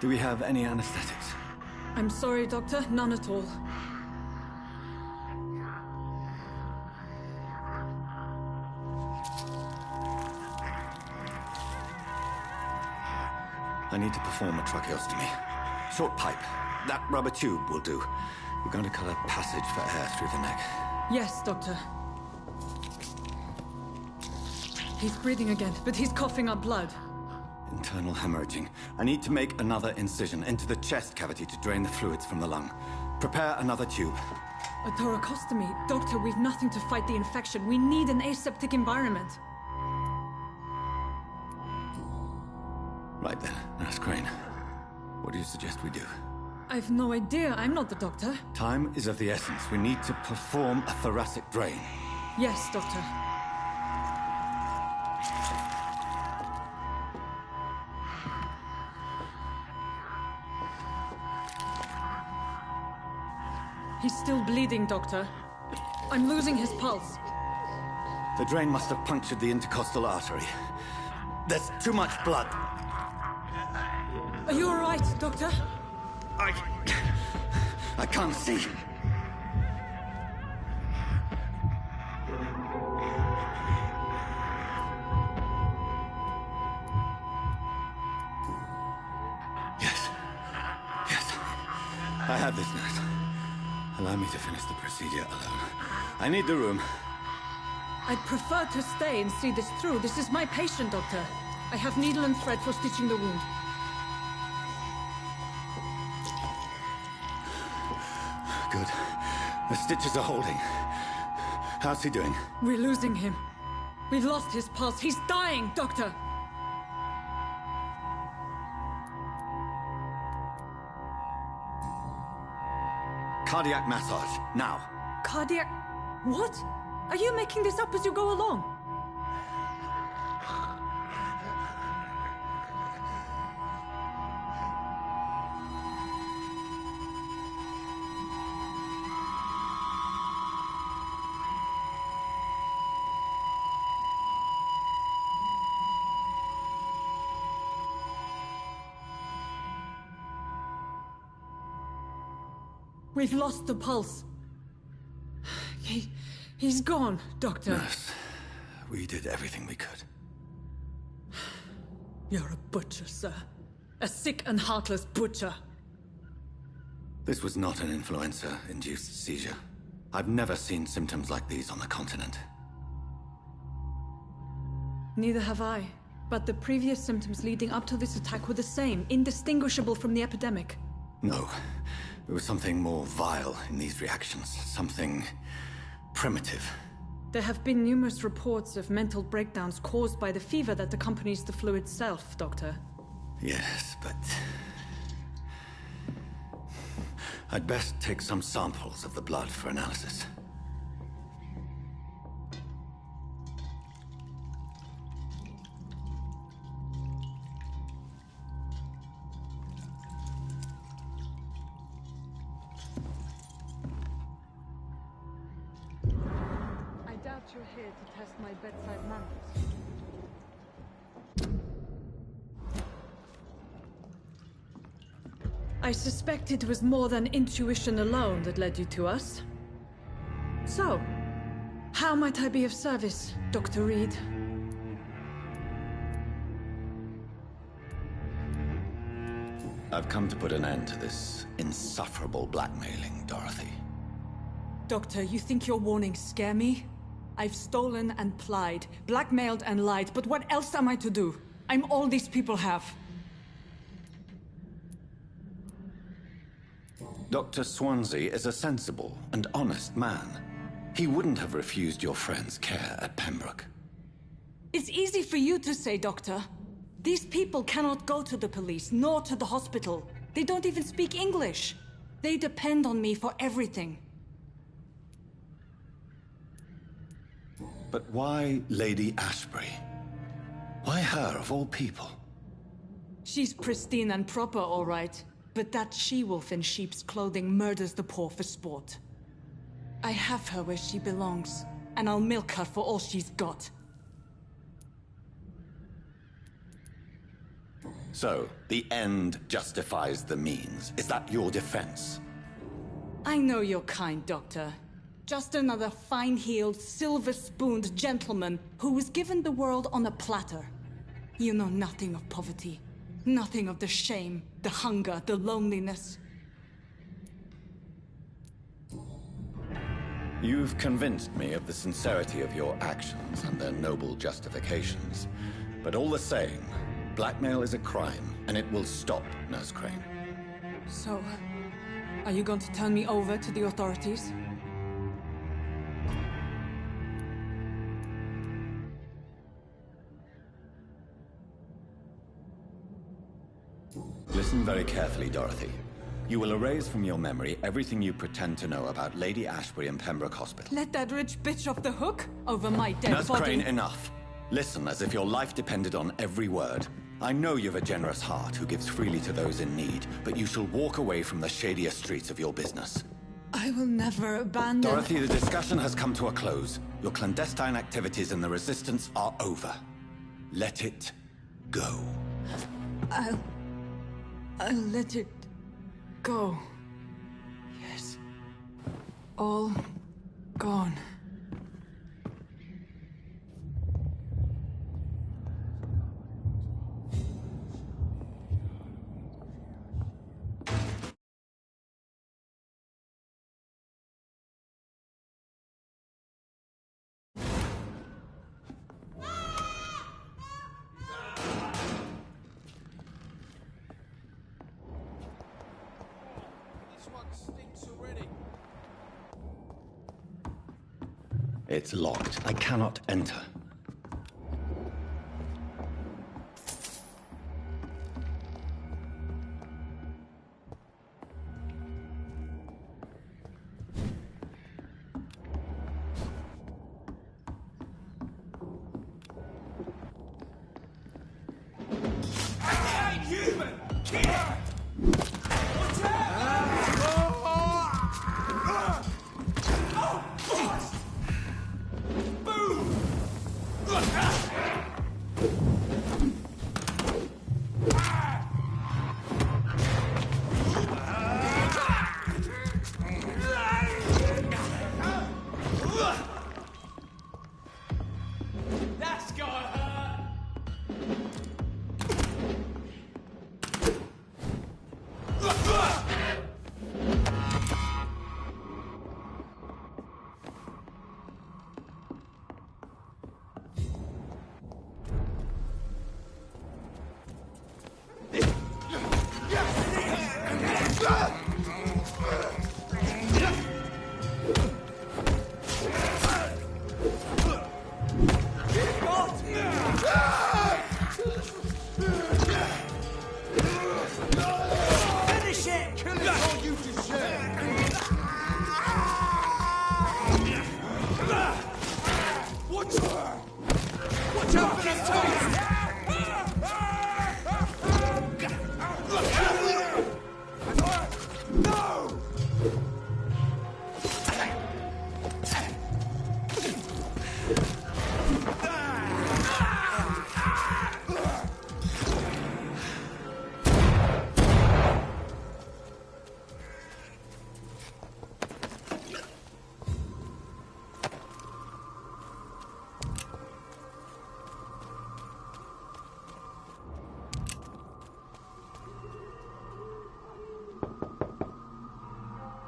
Do we have any anesthetics? I'm sorry, Doctor. None at all. I need to perform a tracheostomy. Short pipe. That rubber tube will do. We're going to cut a passage for air through the neck. Yes, Doctor. He's breathing again, but he's coughing up blood. Internal hemorrhaging. I need to make another incision into the chest cavity to drain the fluids from the lung. Prepare another tube. A thoracostomy. Doctor, we've nothing to fight the infection. We need an aseptic environment. Right then, Nurse Crane. What do you suggest we do? I've no idea. I'm not the doctor. Time is of the essence. We need to perform a thoracic drain. Yes, Doctor. He's still bleeding, Doctor. I'm losing his pulse. The drain must have punctured the intercostal artery. There's too much blood. Are you all right, Doctor? I can't see. Yes. Yes. I have this, nurse. Allow me to finish the procedure alone. I need the room. I'd prefer to stay and see this through. This is my patient, Doctor. I have needle and thread for stitching the wound. Good. The stitches are holding. How's he doing? We're losing him. We've lost his pulse. He's dying, Doctor! Cardiac massage, now. Cardiac... What? Are you making this up as you go along? We've lost the pulse. He's gone, Doctor. Nurse, we did everything we could. You're a butcher, sir. A sick and heartless butcher. This was not an influenza-induced seizure. I've never seen symptoms like these on the continent. Neither have I. But the previous symptoms leading up to this attack were the same, indistinguishable from the epidemic. No. There was something more vile in these reactions. Something primitive. There have been numerous reports of mental breakdowns caused by the fever that accompanies the flu itself, Doctor. Yes, but... I'd best take some samples of the blood for analysis. You're here to test my bedside manners. I suspect it was more than intuition alone that led you to us. So, how might I be of service, Dr. Reed? I've come to put an end to this insufferable blackmailing, Dorothy. Doctor, you think your warnings scare me? I've stolen and plied, blackmailed and lied, but what else am I to do? I'm all these people have. Dr. Swansea is a sensible and honest man. He wouldn't have refused your friend's care at Pembroke. It's easy for you to say, Doctor. These people cannot go to the police, nor to the hospital. They don't even speak English. They depend on me for everything. But why Lady Ashbury? Why her, of all people? She's pristine and proper, all right. But that she-wolf in sheep's clothing murders the poor for sport. I have her where she belongs, and I'll milk her for all she's got. So, the end justifies the means. Is that your defense? I know you're kind, Doctor. Just another fine-heeled, silver-spooned gentleman who was given the world on a platter. You know nothing of poverty. Nothing of the shame, the hunger, the loneliness. You've convinced me of the sincerity of your actions and their noble justifications. But all the same, blackmail is a crime, and it will stop, Nurse Crane. So, are you going to turn me over to the authorities? Listen very carefully, Dorothy. You will erase from your memory everything you pretend to know about Lady Ashbury and Pembroke Hospital. Let that rich bitch off the hook over my dead Nurse body. Crane, enough. Listen as if your life depended on every word. I know you've a generous heart who gives freely to those in need, but you shall walk away from the shadier streets of your business. I will never abandon... Dorothy, the discussion has come to a close. Your clandestine activities in the Resistance are over. Let it go. I'll let it go. Yes. all gone. It's locked. I cannot enter.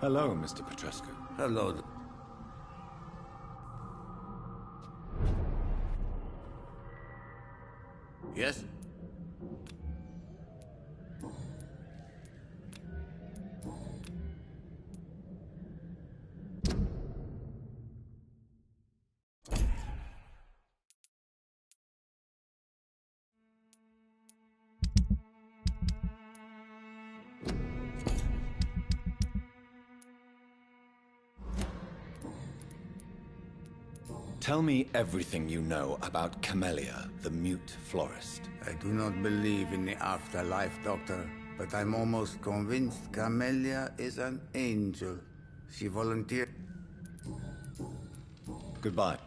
Hello, Mr. Petrescu. Hello. Yes? Tell me everything you know about Camellia, the mute florist. I do not believe in the afterlife, Doctor, but I'm almost convinced Camellia is an angel. She volunteered. Goodbye.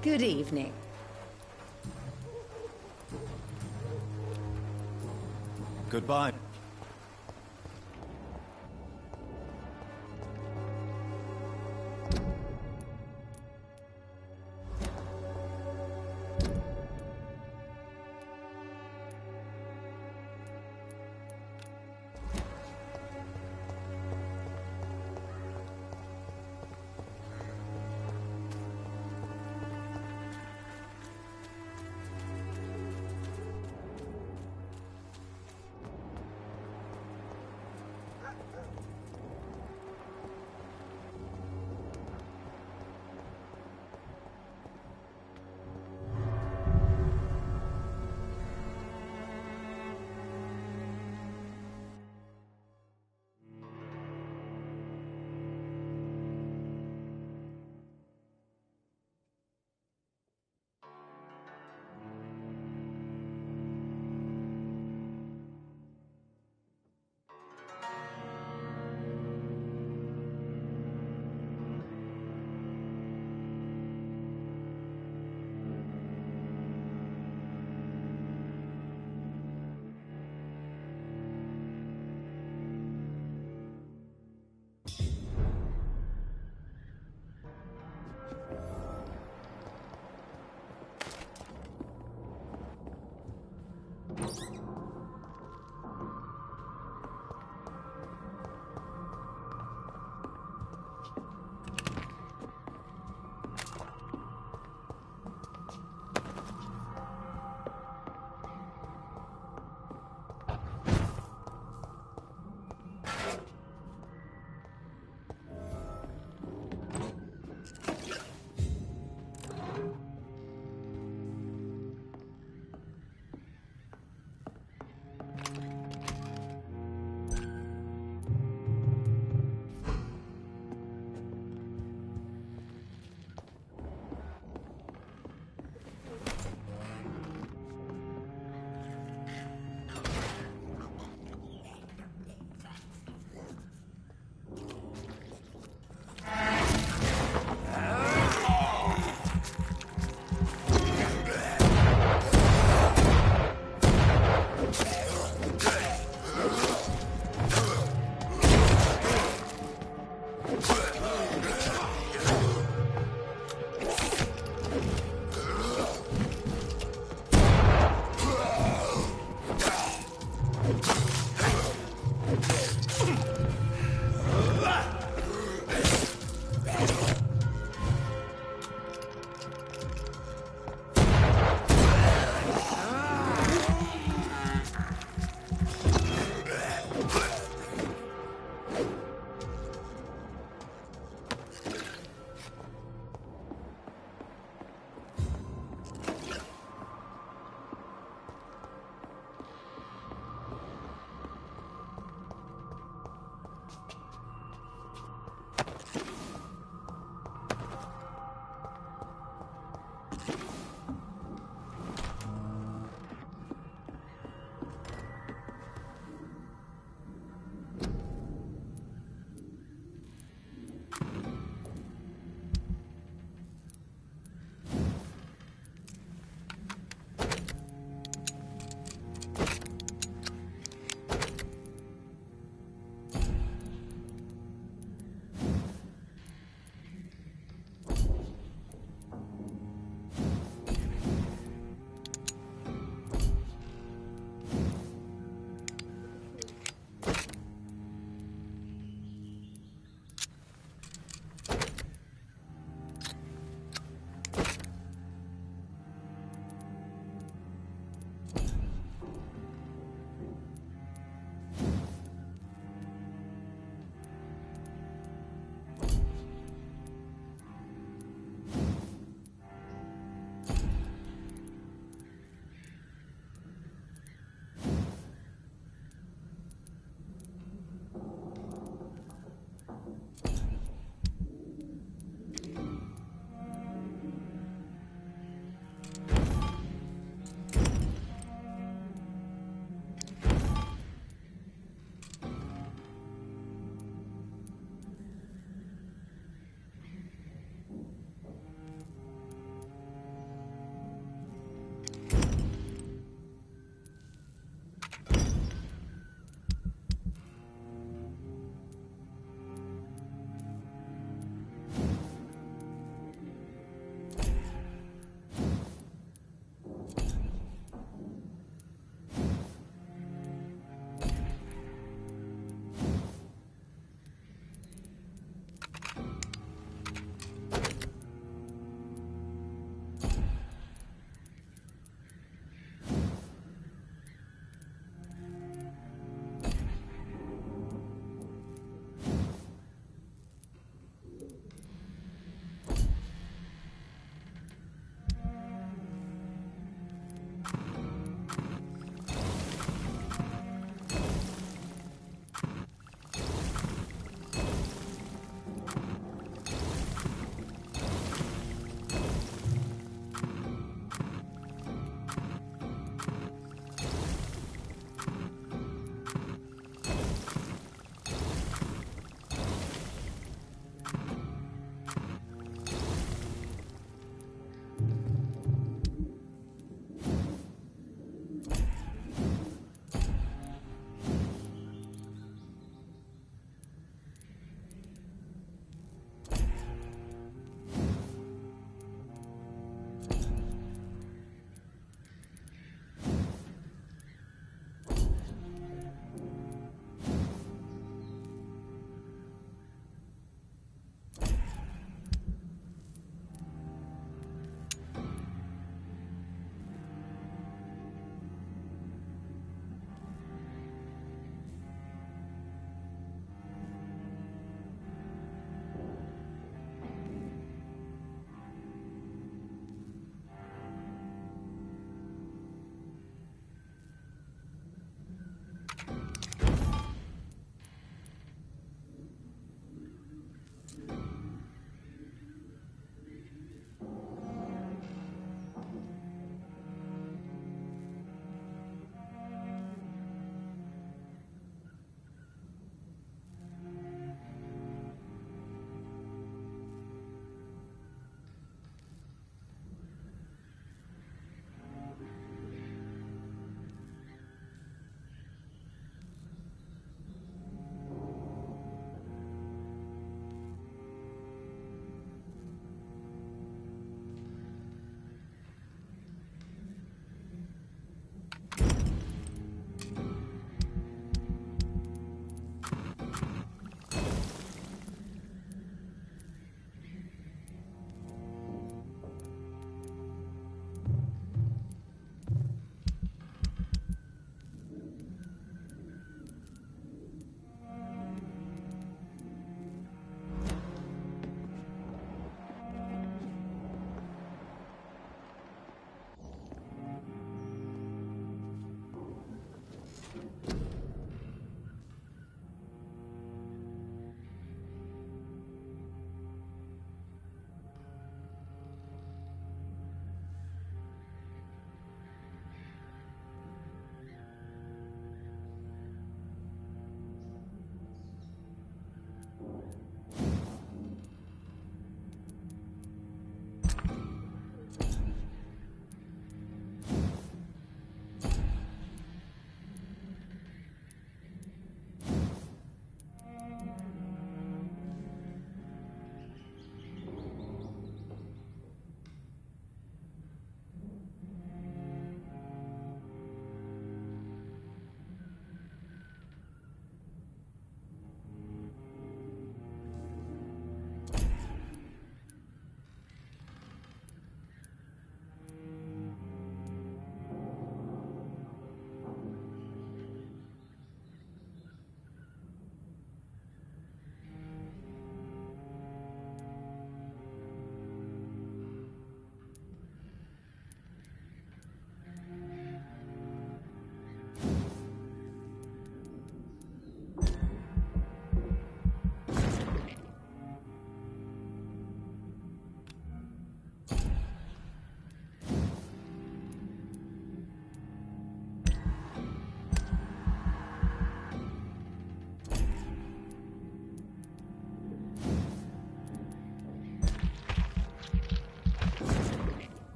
Good evening. Goodbye.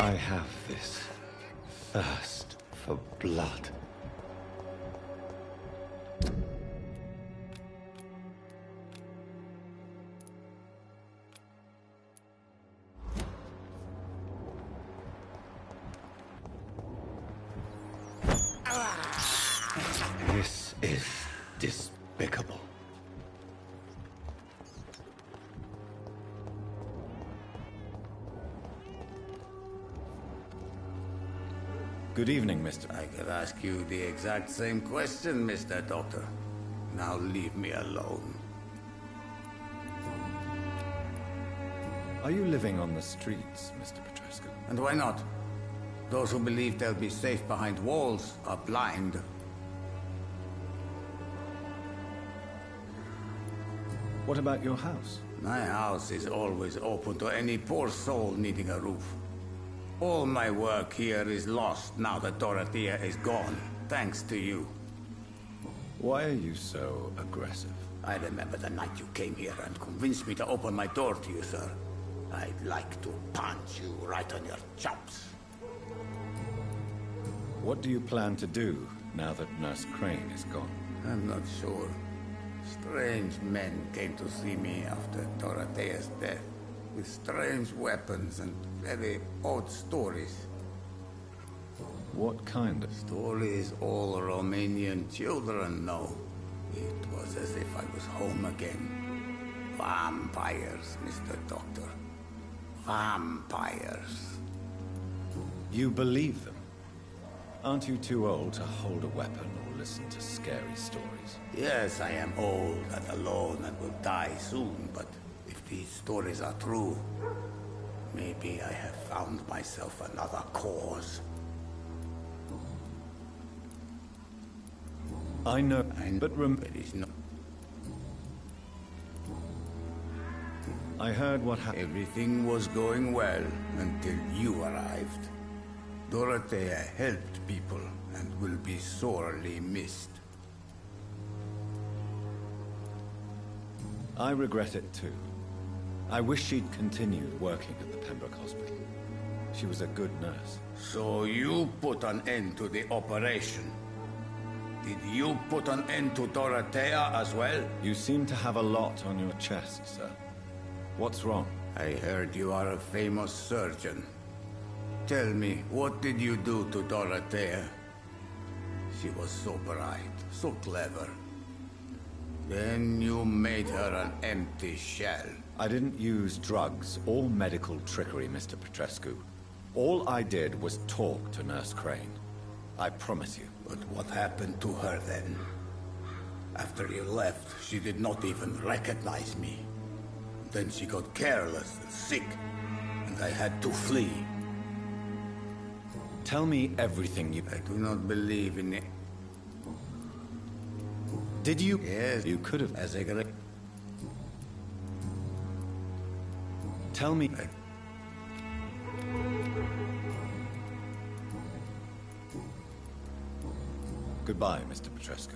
I have this thirst for blood. This is despicable. Good evening, Mr. I could ask you the exact same question, Mr. Doctor. Now leave me alone. Are you living on the streets, Mr. Petrescu? And why not? Those who believe they'll be safe behind walls are blind. What about your house? My house is always open to any poor soul needing a roof. All my work here is lost now that Dorothea is gone, thanks to you. Why are you so aggressive? I remember the night you came here and convinced me to open my door to you, sir. I'd like to punch you right on your chops. What do you plan to do now that Nurse Crane is gone? I'm not sure. Strange men came to see me after Dorothea's death, with strange weapons and very odd stories. What kind of stories all Romanian children know? It was as if I was home again. Vampires, Mr. Doctor. Vampires. You believe them? Aren't you too old to hold a weapon or listen to scary stories? Yes, I am old and alone and will die soon, but if these stories are true, maybe I have found myself another cause. I know, but there is no... I heard what happened. Everything was going well until you arrived. Dorothea helped people and will be sorely missed. I regret it too. I wish she'd continued working at the Pembroke Hospital. She was a good nurse. So you put an end to the operation. Did you put an end to Dorothea as well? You seem to have a lot on your chest, sir. What's wrong? I heard you are a famous surgeon. Tell me, what did you do to Dorothea? She was so bright, so clever. Then you made her an empty shell. I didn't use drugs or medical trickery, Mr. Petrescu. All I did was talk to Nurse Crane. I promise you. But what happened to her then? After you left, she did not even recognize me. Then she got careless and sick, and I had to flee. Tell me everything you... I do not believe in it. Did you? Yes. You could have... As a great... Tell me... Goodbye, Mr. Petrescu.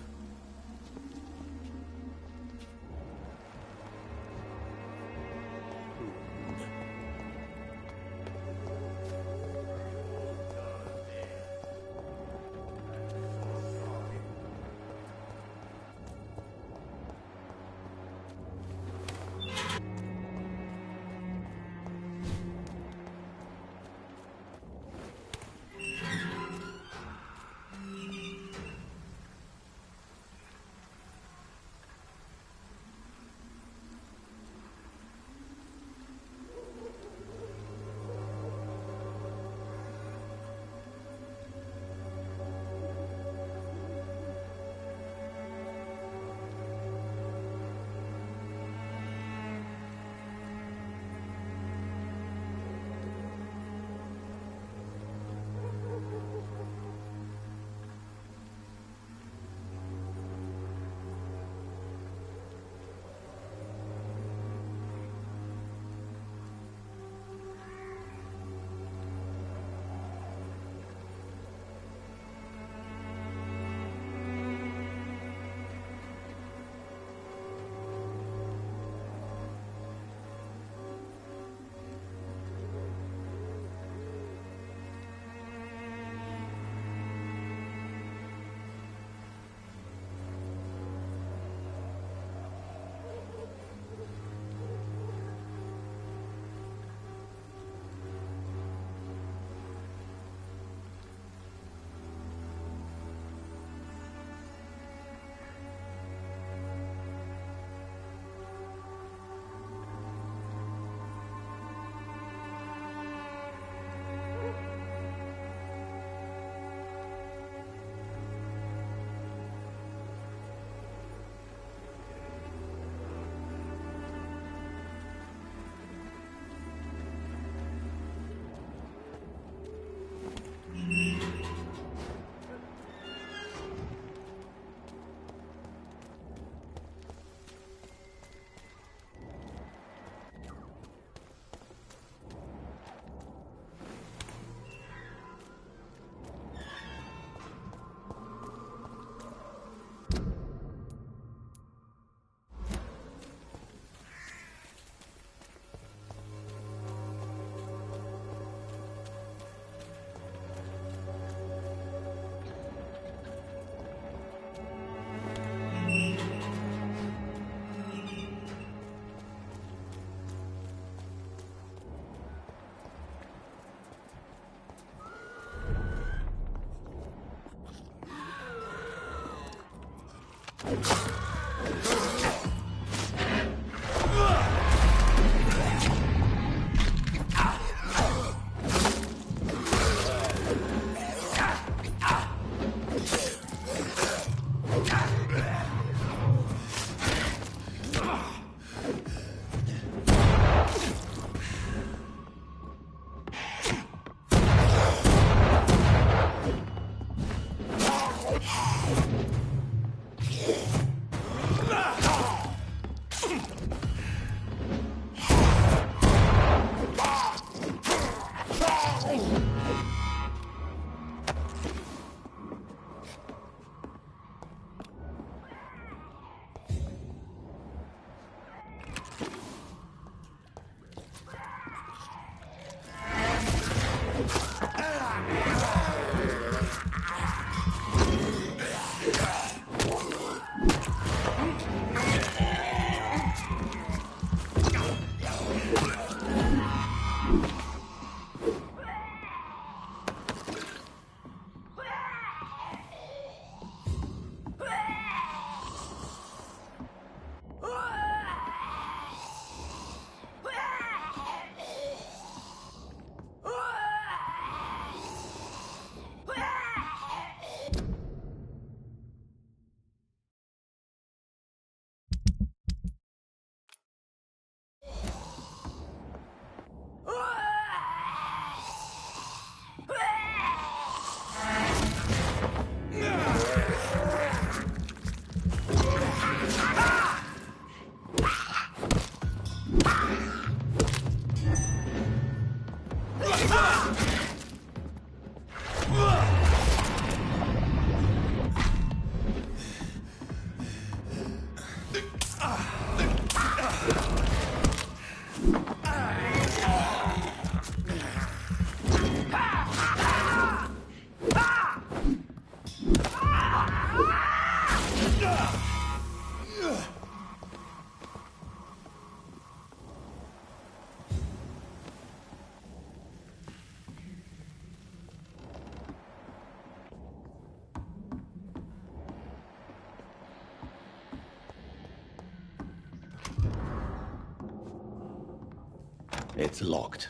It's locked.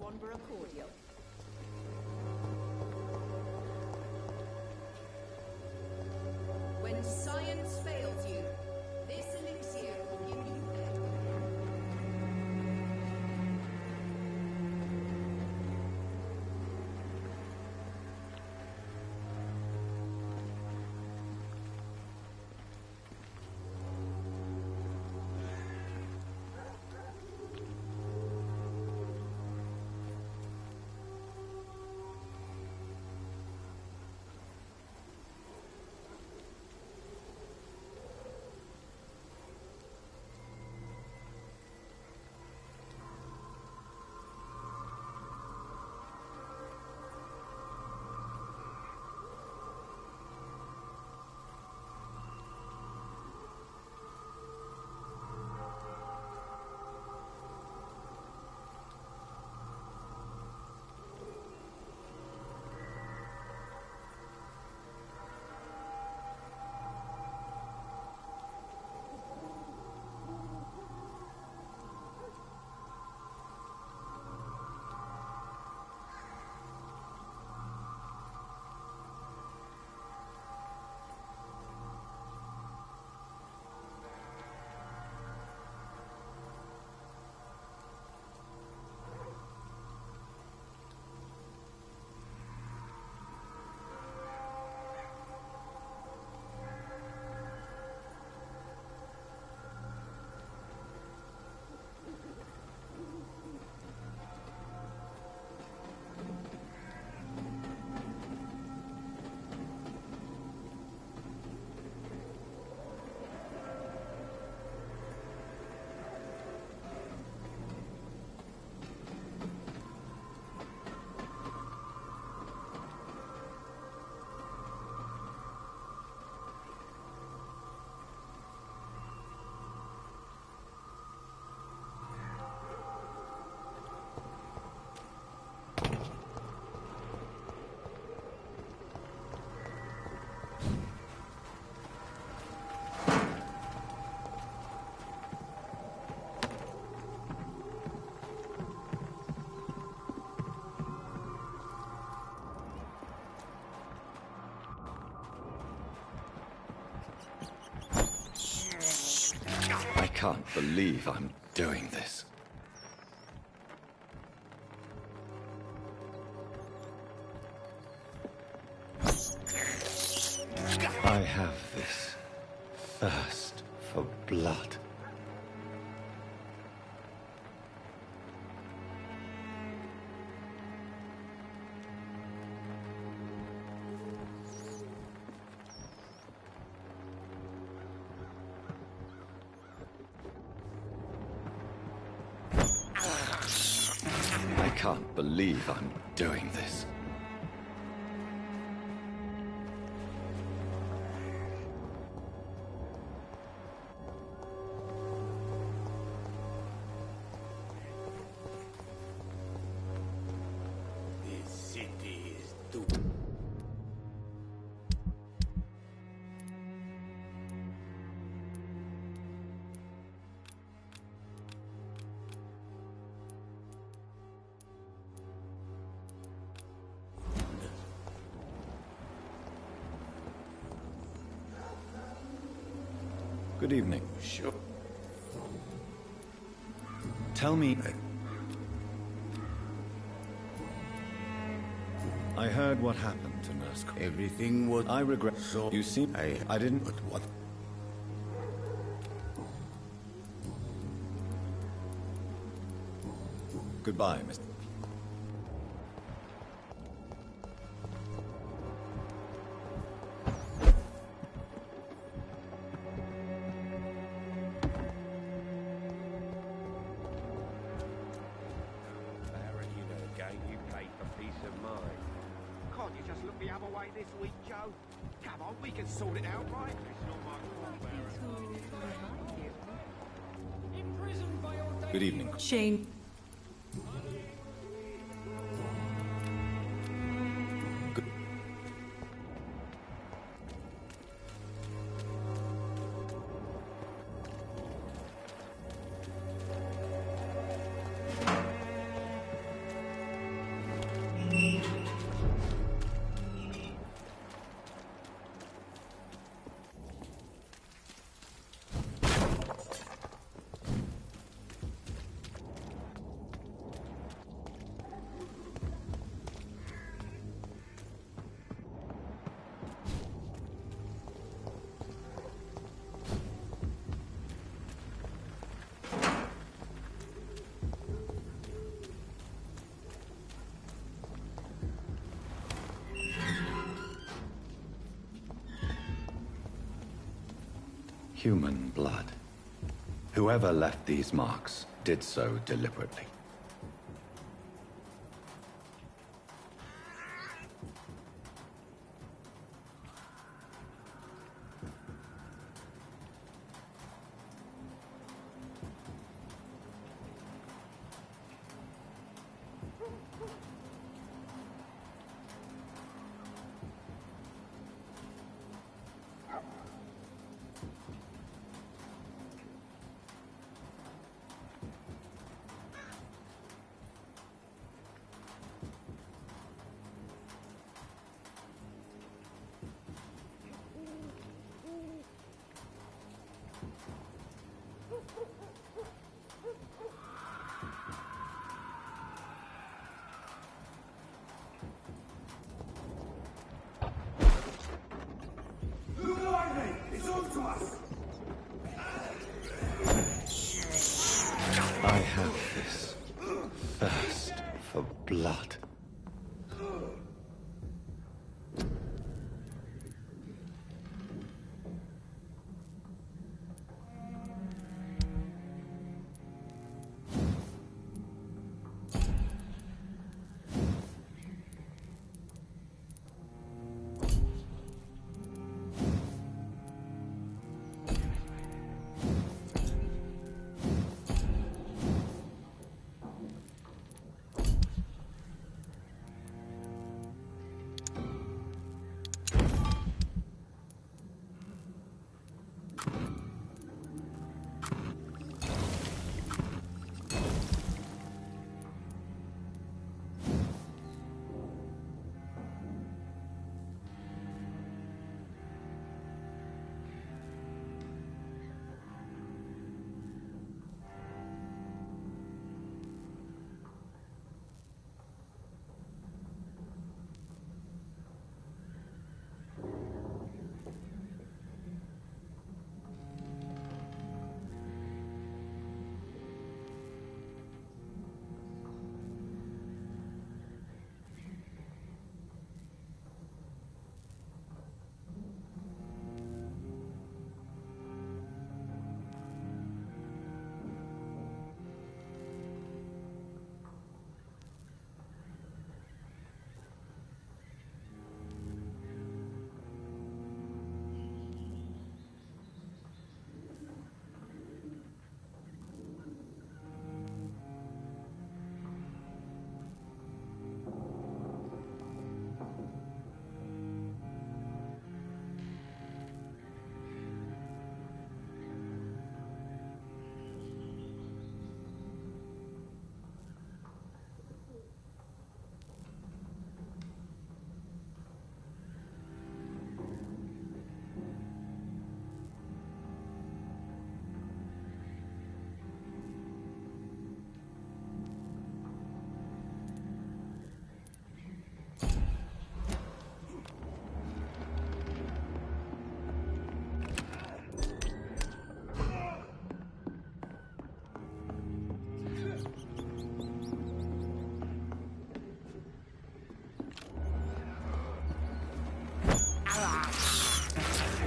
Wanderer cordial. When science fails you, this elixir will give you I can't believe I'm doing this. I have this thirst for blood. I can't believe I'm doing this. This city is doomed. Good evening. Sure. Tell me... I heard what happened to Nurse Cole. Everything was... I regret... So... You see, I didn't... But what... Goodbye, Mr. Baron, you know the game you play for peace of mind. Can't you just look the other way this week, Joe? Come on, we can sort it out, right? It's not my fault, Baron. Good evening. Shane. Human blood. Whoever left these marks did so deliberately. I have this thirst for blood.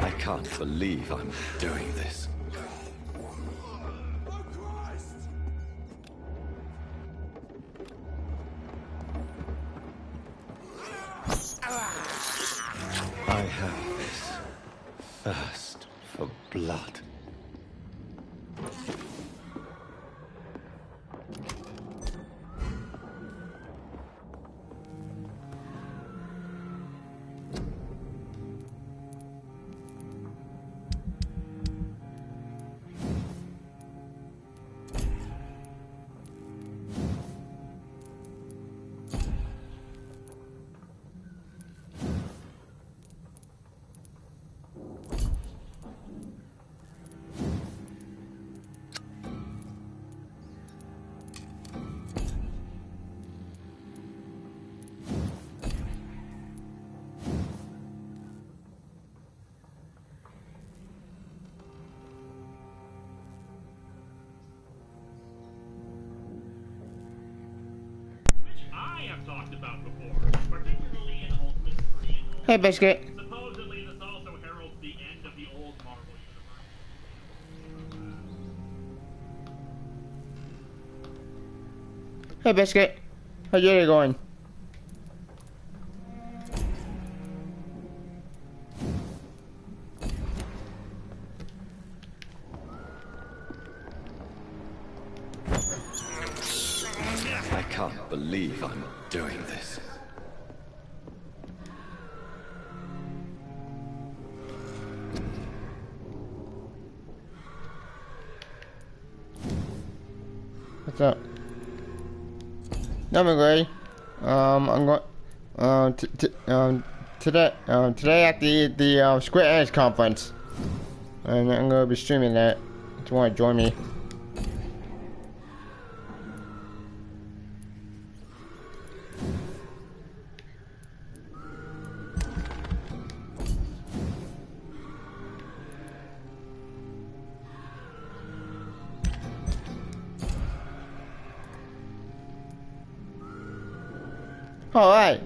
I can't believe I'm doing this. I have this thirst for blood. Hey, Biscuit. Supposedly, this also heralds the end of the old Marvel universe. Hey, Biscuit. How's your day going? I can't believe I'm doing this. What's up? Nothing, Gray. I'm going. Today at the Square Enix conference, and I'm gonna be streaming that. If you want to join me. All right.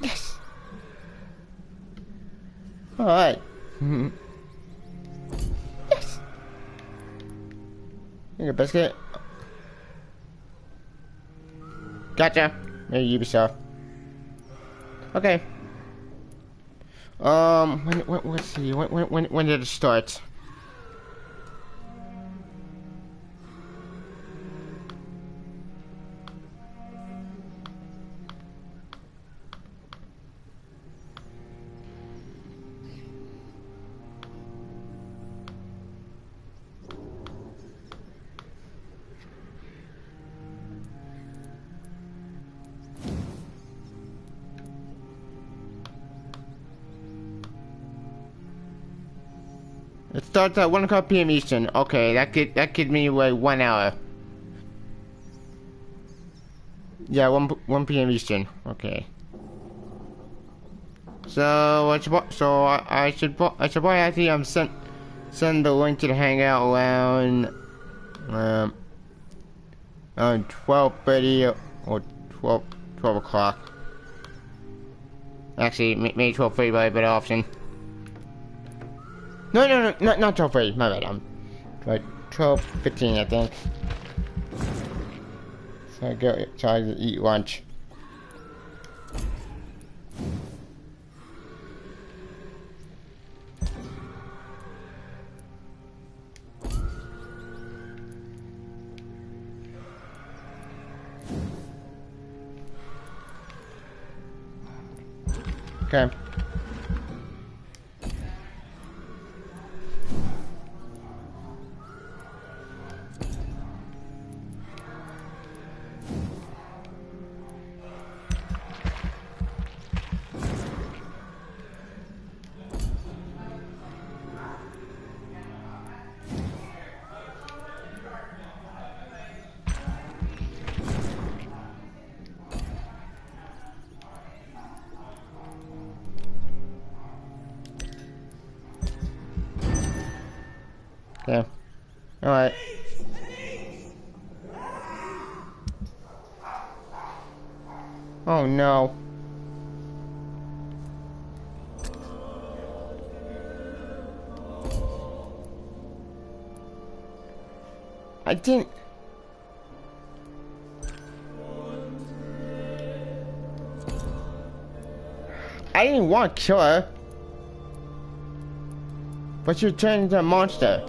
Yes. All right. Yes. Here, Biscuit. Gotcha. Maybe Ubisoft. Okay. Let's see. When did it start? It starts at 1 o'clock p.m. Eastern. Okay, that could mean like 1 hour. Yeah, 1 p.m. Eastern. Okay. So I should probably actually send the link to the hangout around 12:30 or 12 o'clock. Actually, maybe 12:30 by a better option. No, not 12:30. My bad. I'm like 12:15, I think. So I go try to eat lunch. Okay. Yeah. Alright. Oh no. I didn't want to kill her. But she turned into a monster.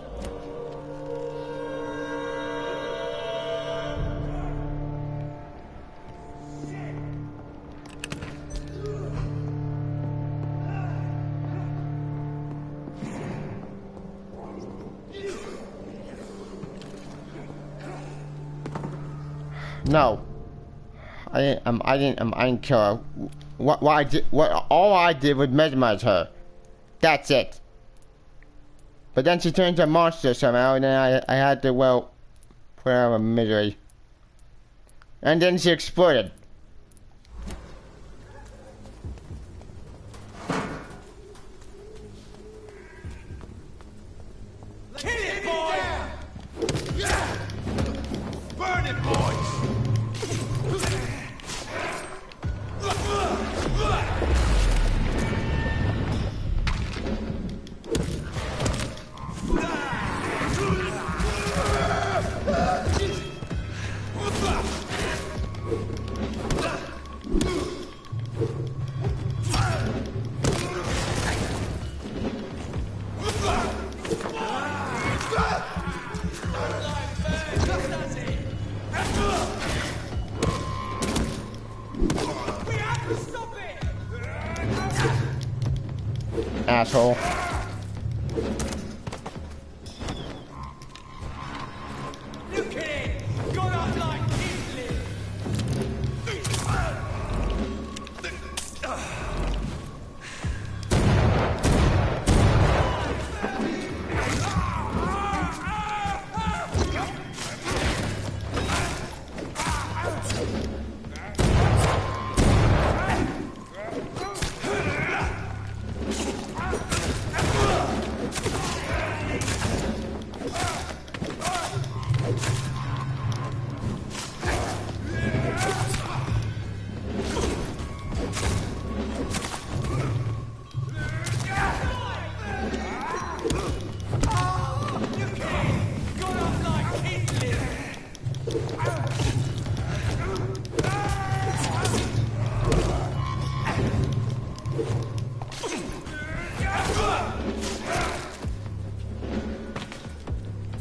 No, I didn't kill her. All I did was mesmerize her. That's it. But then she turned into a monster somehow, and then I had to, well, put her out of misery. And then she exploded. Kill it, boys! Yeah! Burn it, boys! asshole. Look at it! Got up like kindling!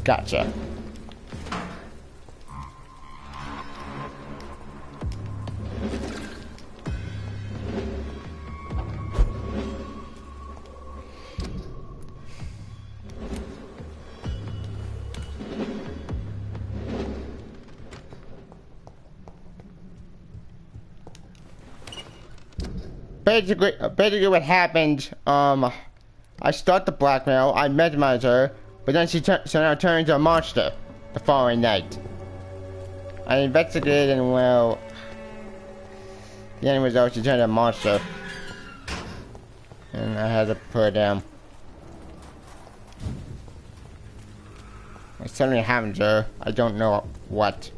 Gotcha. Basically what happened, I start the blackmail, I mesmerize her, but then she now turns into a monster the following night. I investigated and, well, the end result, she turned into a monster. And I had to put her down. Something happened to her, I don't know what.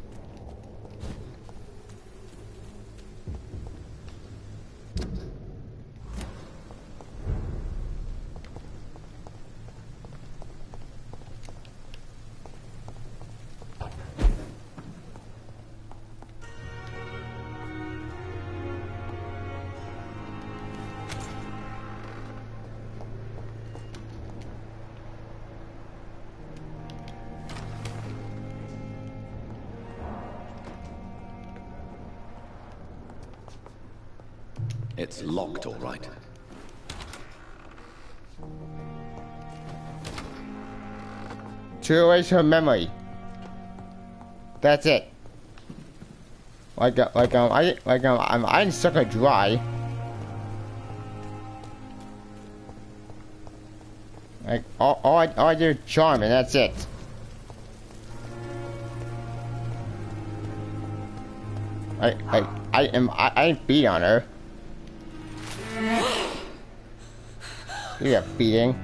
It's locked, all right. To erase her memory. That's it. I didn't suck her dry. Like all I did was charm, and that's it. I didn't beat on her. You got beating.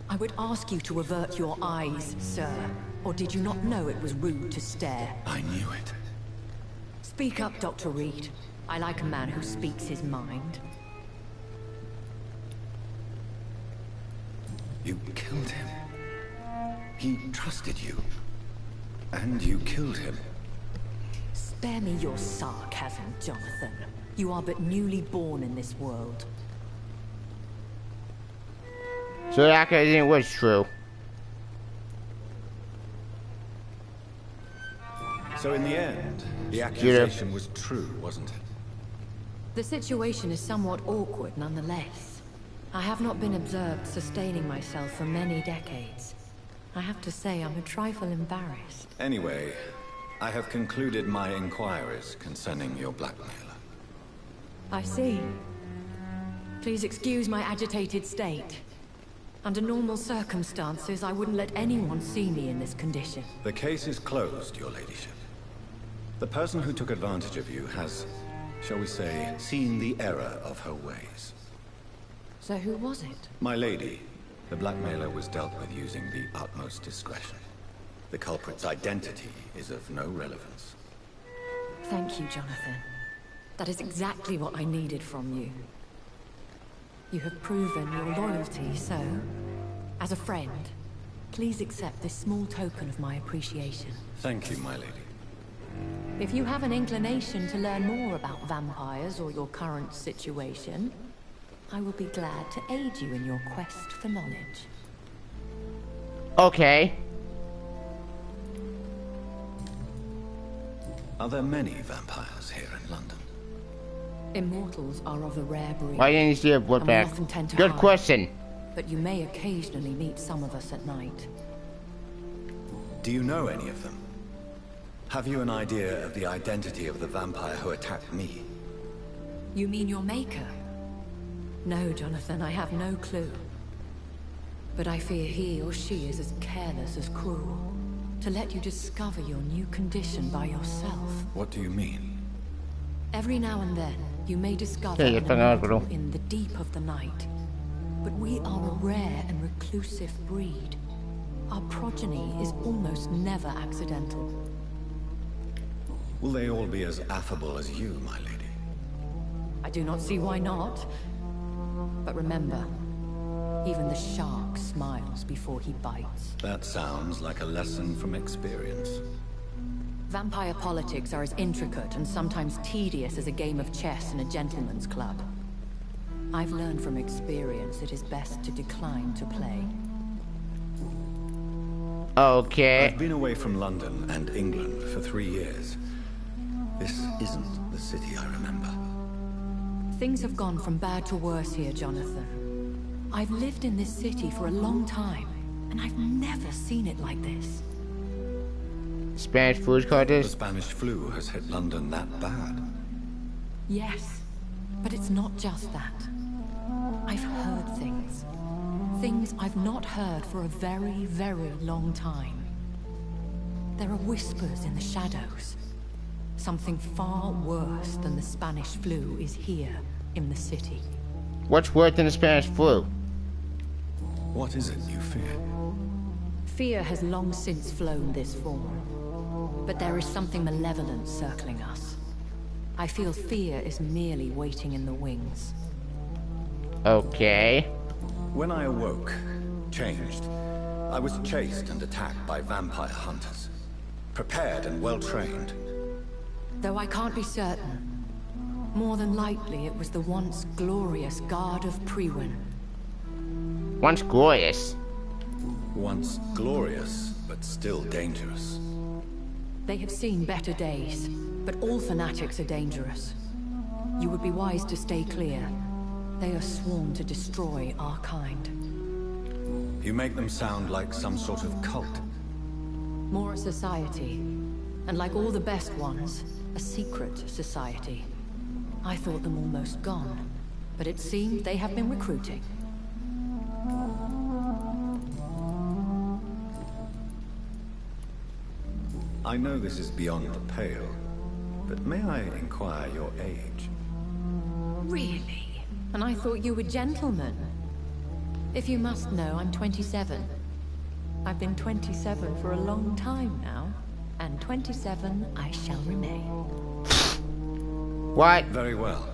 I would ask you to avert your eyes, sir. Or did you not know it was rude to stare? I knew it. Speak up, Dr. Reed. I like a man who speaks his mind. You killed him. He trusted you. And you killed him. Spare me your sarcasm, Jonathan. You are but newly born in this world. So the accusation was true. So in the end, the accusation was true, wasn't it? The situation is somewhat awkward nonetheless. I have not been observed sustaining myself for many decades. I have to say I'm a trifle embarrassed. Anyway, I have concluded my inquiries concerning your blackmailer. I see. Please excuse my agitated state. Under normal circumstances, I wouldn't let anyone see me in this condition. The case is closed, your ladyship. The person who took advantage of you has, shall we say, seen the error of her ways. So who was it? My lady, the blackmailer was dealt with using the utmost discretion. The culprit's identity is of no relevance. Thank you, Jonathan. That is exactly what I needed from you. You have proven your loyalty, so, as a friend, please accept this small token of my appreciation. Thank you, my lady. If you have an inclination to learn more about vampires or your current situation, I will be glad to aid you in your quest for knowledge. Okay. Are there many vampires here in London? Immortals are of a rare breed. Why didn't you see a book back? Good question. But you may occasionally meet some of us at night. Do you know any of them? Have you an idea of the identity of the vampire who attacked me? You mean your maker? No, Jonathan, I have no clue. But I fear he or she is as careless as cruel. To let you discover your new condition by yourself. What do you mean? Every now and then, you may discover Yeah, an immortal in the deep of the night. But we are a rare and reclusive breed. Our progeny is almost never accidental. Will they all be as affable as you, my lady? I do not see why not. But remember, even the shark smiles before he bites. That sounds like a lesson from experience. Vampire politics are as intricate and sometimes tedious as a game of chess in a gentleman's club. I've learned from experience it is best to decline to play. Okay. I've been away from London and England for 3 years. This isn't the city I remember. Things have gone from bad to worse here, Jonathan. I've lived in this city for a long time, and I've never seen it like this. Spanish flu called The this? Spanish flu has hit London that bad. Yes, but it's not just that. I've heard things. Things I've not heard for a very, very long time. There are whispers in the shadows. Something far worse than the Spanish flu is here in the city. What's worse than the Spanish flu? What is it you fear? Fear has long since flown this form. But there is something malevolent circling us. I feel fear is merely waiting in the wings. Okay. When I awoke, changed, I was chased and attacked by vampire hunters. Prepared and well-trained. Though I can't be certain. More than likely it was the once glorious Guard of Priwen. Once glorious. Once glorious, but still dangerous. They have seen better days, but all fanatics are dangerous. You would be wise to stay clear. They are sworn to destroy our kind. You make them sound like some sort of cult. More a society. And like all the best ones, a secret society. I thought them almost gone, but it seemed they have been recruiting. I know this is beyond the pale, but may I inquire your age? Really? And I thought you were gentlemen. If you must know, I'm 27. I've been 27 for a long time now, and 27 I shall remain. What? Very well.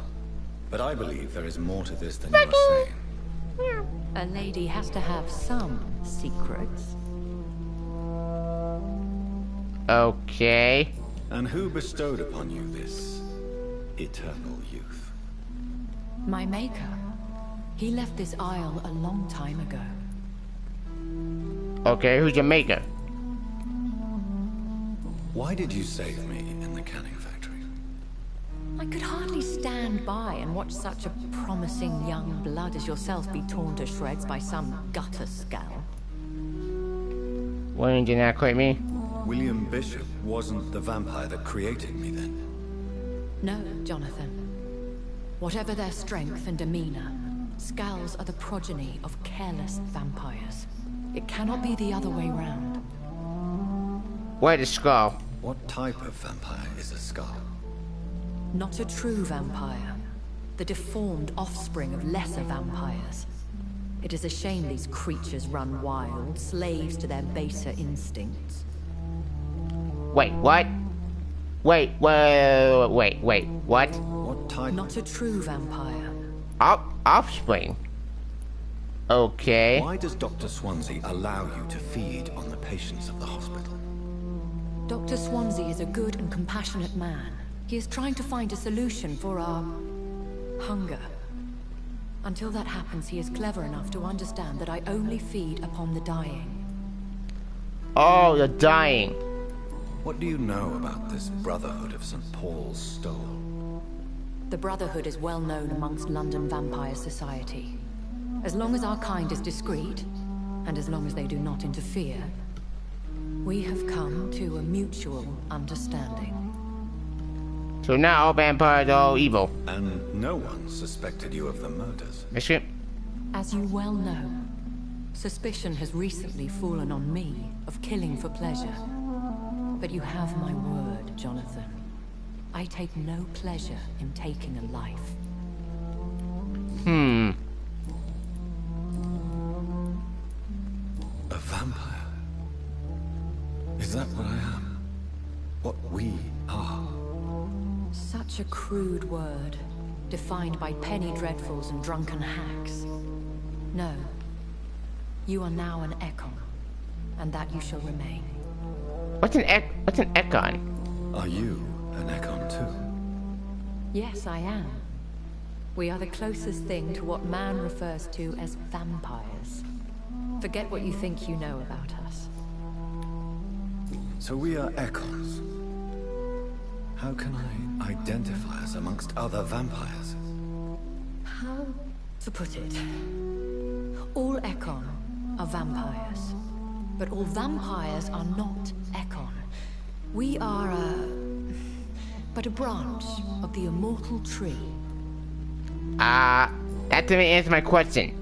But I believe there is more to this than you are saying. A lady has to have some secrets. Okay. And who bestowed upon you this eternal youth? My maker. He left this isle a long time ago. Okay, who's your maker? Why did you save me in the canning factory? I could hardly stand by and watch such a promising young blood as yourself be torn to shreds by some gutter scowl. Why did you not quit me? William Bishop wasn't the vampire that created me then. No, Jonathan. Whatever their strength and demeanor, Scowls are the progeny of careless vampires. It cannot be the other way round. Where's the skull? What type of vampire is a skull? Not a true vampire. The deformed offspring of lesser vampires. It is a shame these creatures run wild, slaves to their baser instincts. Wait, what? Wait, what? What type? Not a true vampire. Offspring? Okay. Why does Dr. Swansea allow you to feed on the patients of the hospital? Dr. Swansea is a good and compassionate man. He is trying to find a solution for our hunger. Until that happens, he is clever enough to understand that I only feed upon the dying. Oh, you're dying. What do you know about this Brotherhood of St. Paul's Stole? The Brotherhood is well known amongst London vampire society. As long as our kind is discreet, and as long as they do not interfere, we have come to a mutual understanding. So now all vampires are all evil. And no one suspected you of the murders. Bishop? As you well know, suspicion has recently fallen on me of killing for pleasure. But you have my word, Jonathan. I take no pleasure in taking a life. A vampire? Is that what I am? What we are? Such a crude word, defined by penny dreadfuls and drunken hacks. No. You are now an Ekon, and that you shall remain. What's an Ekon? Are you an Ekon too? Yes, I am. We are the closest thing to what man refers to as vampires. Forget what you think you know about us. So we are Ekons. How can I identify us amongst other vampires? How to put it? All Ekon are vampires. But all vampires are not Ekon. We are but a branch of the immortal tree. That didn't answer my question.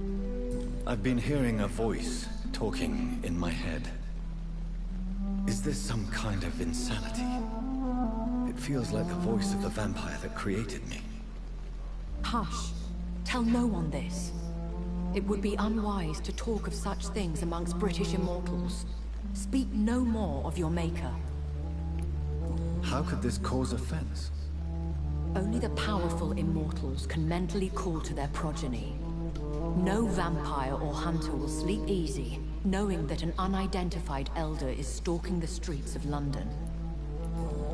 I've been hearing a voice talking in my head. Is this some kind of insanity? It feels like the voice of the vampire that created me. Hush. Tell no one this. It would be unwise to talk of such things amongst British immortals. Speak no more of your maker. How could this cause offense? Only the powerful immortals can mentally call to their progeny. No vampire or hunter will sleep easy, knowing that an unidentified elder is stalking the streets of London.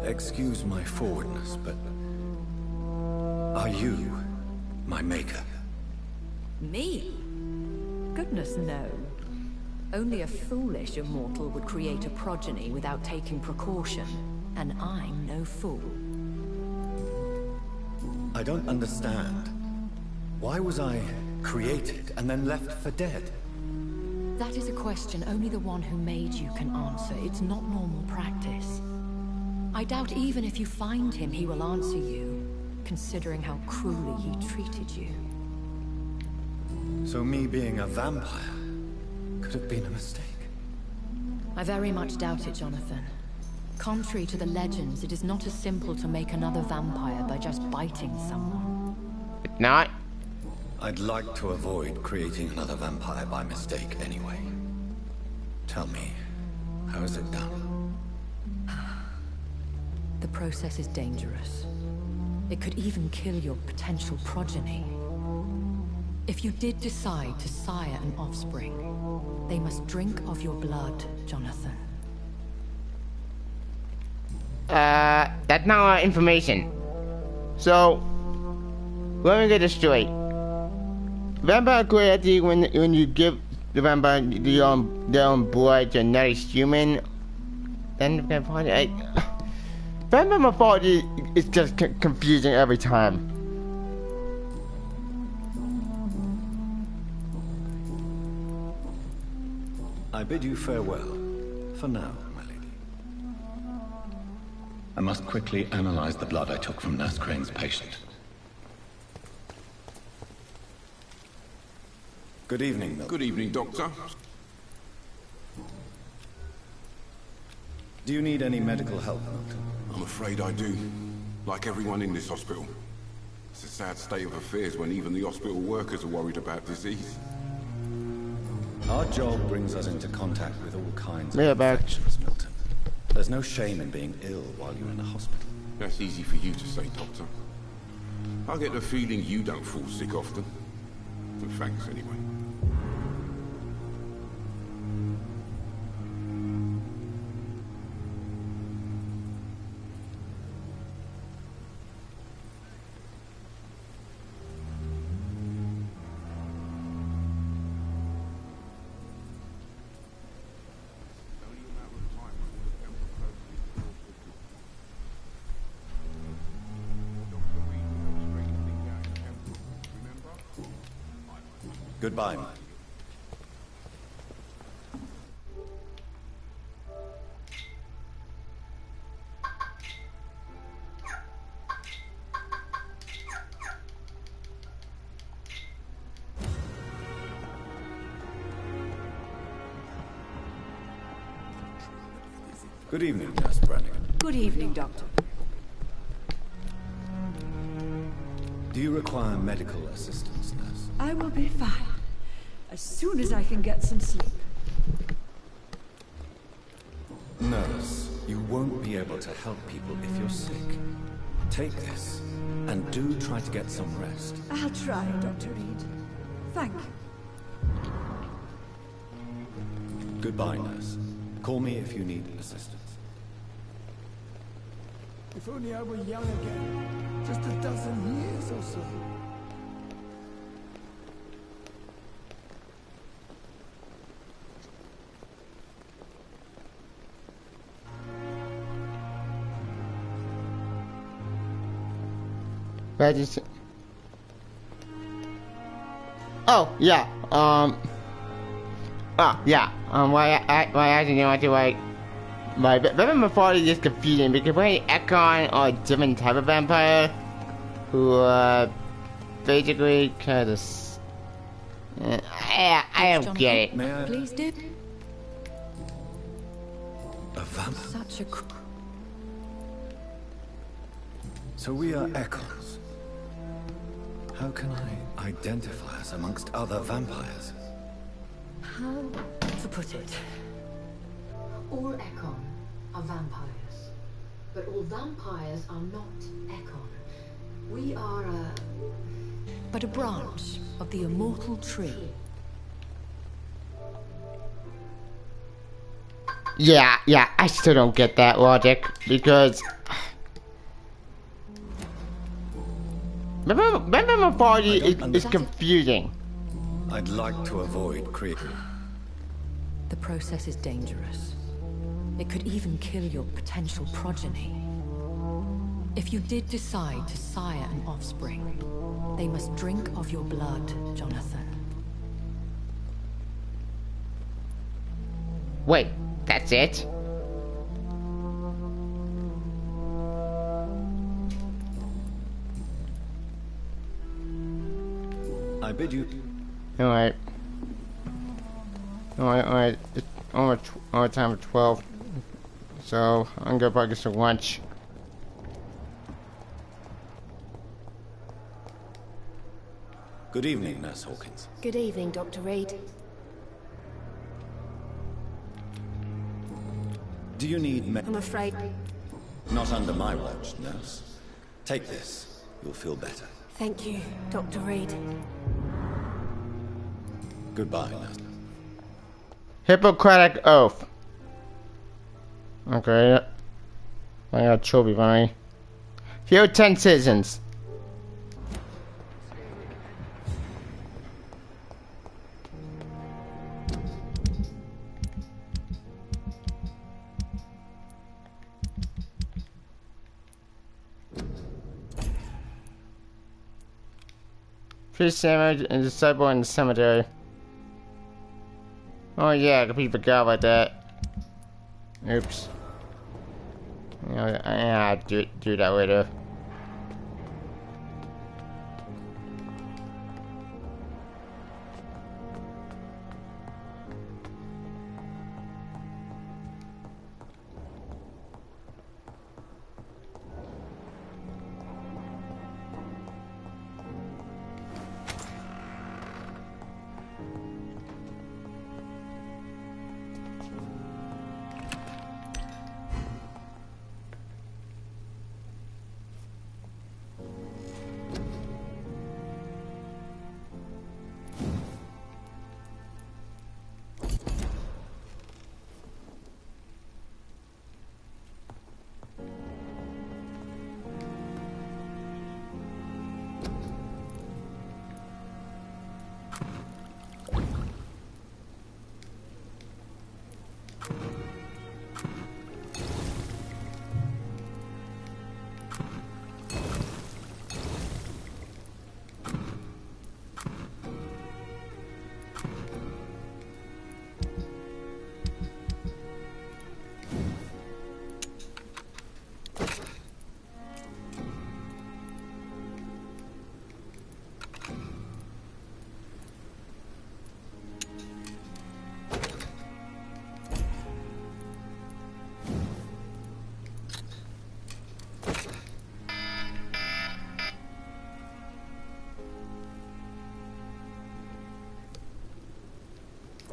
Excuse my forwardness, but are you my maker? Me? Goodness, no. Only a foolish immortal would create a progeny without taking precaution, and I'm no fool. I don't understand. Why was I created and then left for dead? That is a question only the one who made you can answer. It's not normal practice. I doubt even if you find him, he will answer you, considering how cruelly he treated you. So me being a vampire could have been a mistake. I very much doubt it, Jonathan. Contrary to the legends, it is not as simple to make another vampire by just biting someone. It's not? I'd like to avoid creating another vampire by mistake anyway. Tell me, how is it done? The process is dangerous. It could even kill your potential progeny. If you did decide to sire an offspring, they must drink of your blood, Jonathan. That's not a lot of information. So, let me get this straight. Vampire cruelty when you give the vampire their own blood to another human, then vampire mythology is just confusing every time. I bid you farewell, for now, my lady. I must quickly analyze the blood I took from Nurse Crane's patient. Good evening, Milton. Good evening, Doctor. Do you need any medical help, Milton? I'm afraid I do. Like everyone in this hospital. It's a sad state of affairs when even the hospital workers are worried about disease. Our job brings us into contact with all kinds of back. infections, Milton. There's no shame in being ill while you're in a hospital. That's easy for you to say, Doctor. I get the feeling you don't fall sick often. But thanks anyway. Goodbye, man. Good evening, Nurse Brannigan. Good evening, Doctor. Do you require medical assistance, nurse? I will be fine. As soon as I can get some sleep. Nurse, you won't be able to help people if you're sick. Take this, and do try to get some rest. I'll try, Dr. Reed. Thank you. Goodbye, nurse. Call me if you need assistance. If only I were young again. Just a dozen years or so. Oh, yeah. Why I didn't want to like. But remember before it's just confusing because when Ekon or a different type of vampire who basically kind of I don't get it. May I? Please do. A vampire? Such a... So we are echoes. How can I identify us amongst other vampires? How to put it? All Ekon are vampires, but all vampires are not Ekon. We are but a branch of the immortal tree. Yeah, I still don't get that logic because remember before it's confusing. I'd like to avoid creating. The process is dangerous. It could even kill your potential progeny. If you did decide to sire an offspring, they must drink of your blood, Jonathan. Wait, that's it? I bid you. Alright. It's almost time for 12. So, I'm gonna probably get some lunch. Good evening, Nurse Hawkins. Good evening, Dr. Reed. Do you need I'm afraid... Not under my watch, nurse. Take this. You'll feel better. Thank you, Dr. Reed. Goodbye, nurse. Hippocratic Oath. Okay. I got a trophy for me. Here are 10 citizens. Priest sandwich and disciple in the cemetery. Oh yeah, I completely forgot about that. Oops. I'll do that later.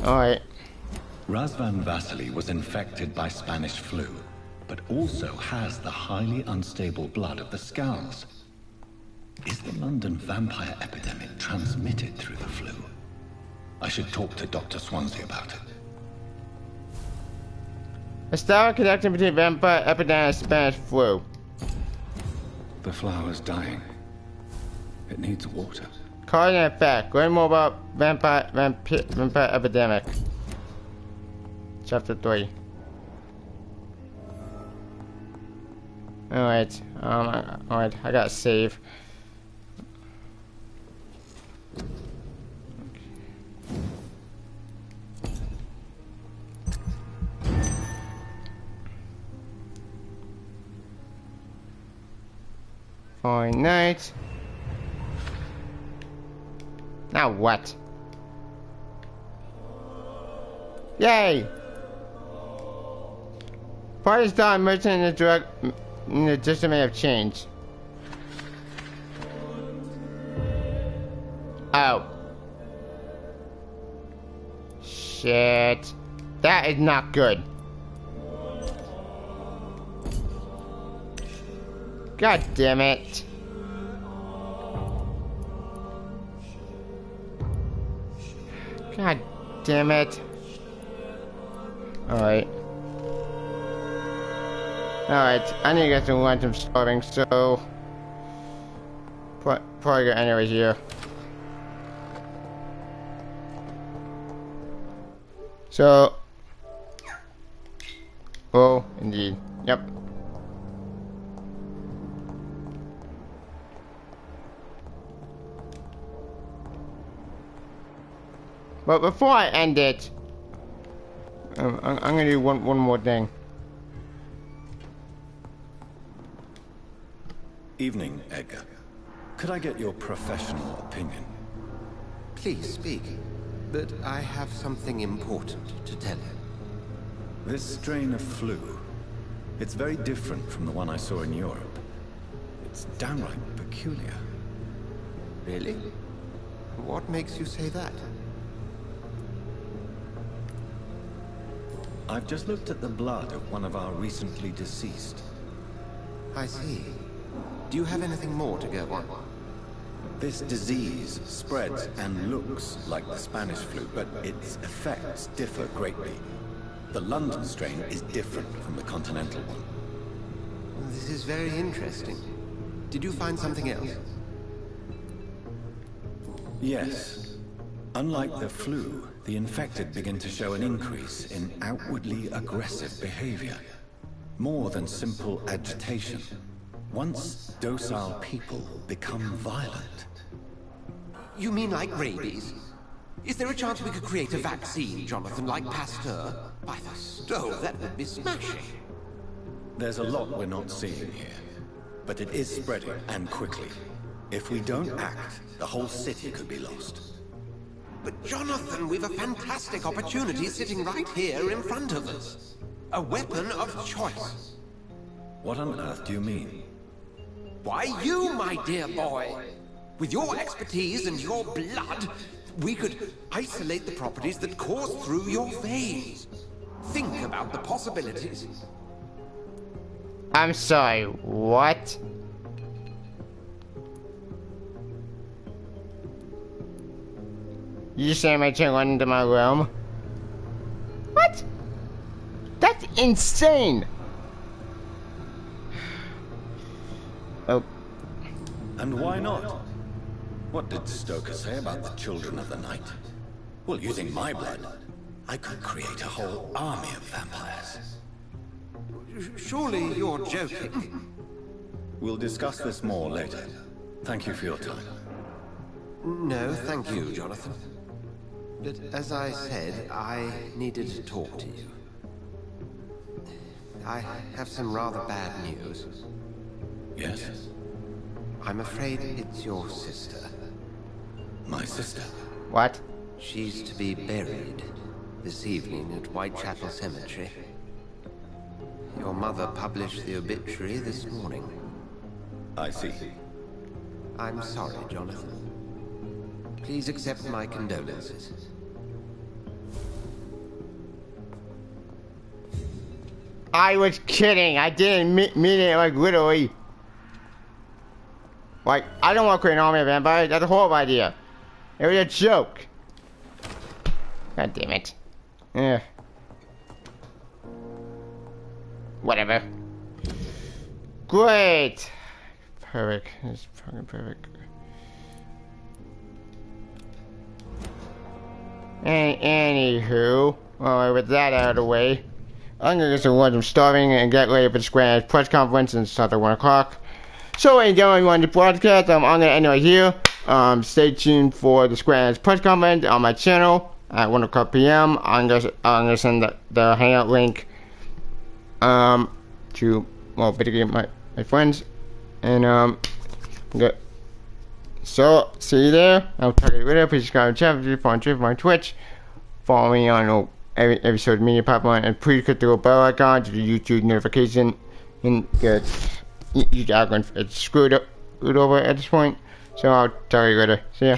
Alright. Razvan Vasily was infected by Spanish flu, but also has the highly unstable blood of the Scows. Is the London vampire epidemic transmitted through the flu? I should talk to Dr. Swansea about it. A star connection between vampire epidemic and Spanish flu. The flower's dying. It needs water. Cause and effect. Learn more about vampire epidemic. Chapter 3. Alright, alright, I gotta save. Fine night. Now what? Yay! Party's done. Merchant in the drug in the district may have changed. Oh. Shit. That is not good. God damn it. God damn it. Alright. Alright, I need to get some lunch. I'm starving, so probably get anywhere here. So, oh, indeed, yep. But before I end it, I'm gonna do one more thing. Evening, Edgar. Could I get your professional opinion? Please speak, but I have something important to tell you. This strain of flu, it's very different from the one I saw in Europe. It's downright peculiar. Really? What makes you say that? I've just looked at the blood of one of our recently deceased. I see. Do you have anything more to go on? This disease spreads and looks like the Spanish flu, but its effects differ greatly. The London strain is different from the continental one. This is very interesting. Did you find something else? Yes. Unlike the flu, the infected begin to show an increase in outwardly aggressive behavior. More than simple agitation. Once docile people become violent. You mean like rabies? Is there a chance we could create a vaccine, Jonathan, like Pasteur? By the stove, that would be smashing. There's a lot we're not seeing here. But it is spreading, and quickly. If we don't act, the whole city could be lost. But Jonathan, we've a fantastic opportunity sitting right here in front of us. A weapon of choice. What on earth do you mean? Why, you, my dear boy. With your expertise and your blood, we could isolate the properties that course through your veins. Think about the possibilities. I'm sorry, what? You say I can run into my room? What? That's insane! Oh. And why not? What did Stoker say about the children of the night? Well, using my blood, I could create a whole army of vampires. Surely you're joking. We'll discuss this more later. Thank you for your time. No, thank you, Jonathan. But as I said, I needed to talk to you. I have some rather bad news. Yes? I'm afraid it's your sister. My sister? What? She's to be buried this evening at Whitechapel Cemetery. Your mother published the obituary this morning. I see. I'm sorry, Jonathan. Please accept my condolences. I was kidding. I didn't mean it like literally. Like, I don't want to create an army of vampires. That's a horrible idea. It was a joke. God damn it. Yeah. Whatever. Great. Perfect. It's fucking perfect. Anywho, well, with that out of the way, I'm gonna get some lunch. I'm starving and get ready for the Square press conference and start at 1 o'clock. So, ladies and gentlemen, if you want the broadcast, I'm gonna end right here. Stay tuned for the Square press conference on my channel at 1 o'clock p.m. I'm gonna send the hangout link to basically my friends, and good. So, see you there. I'll talk to you later. Please subscribe to the channel, follow Twitch, follow me on every social media platform, and please click the little bell icon to the YouTube notification. And good, it's screwed over at this point. So I'll talk to you later. See ya.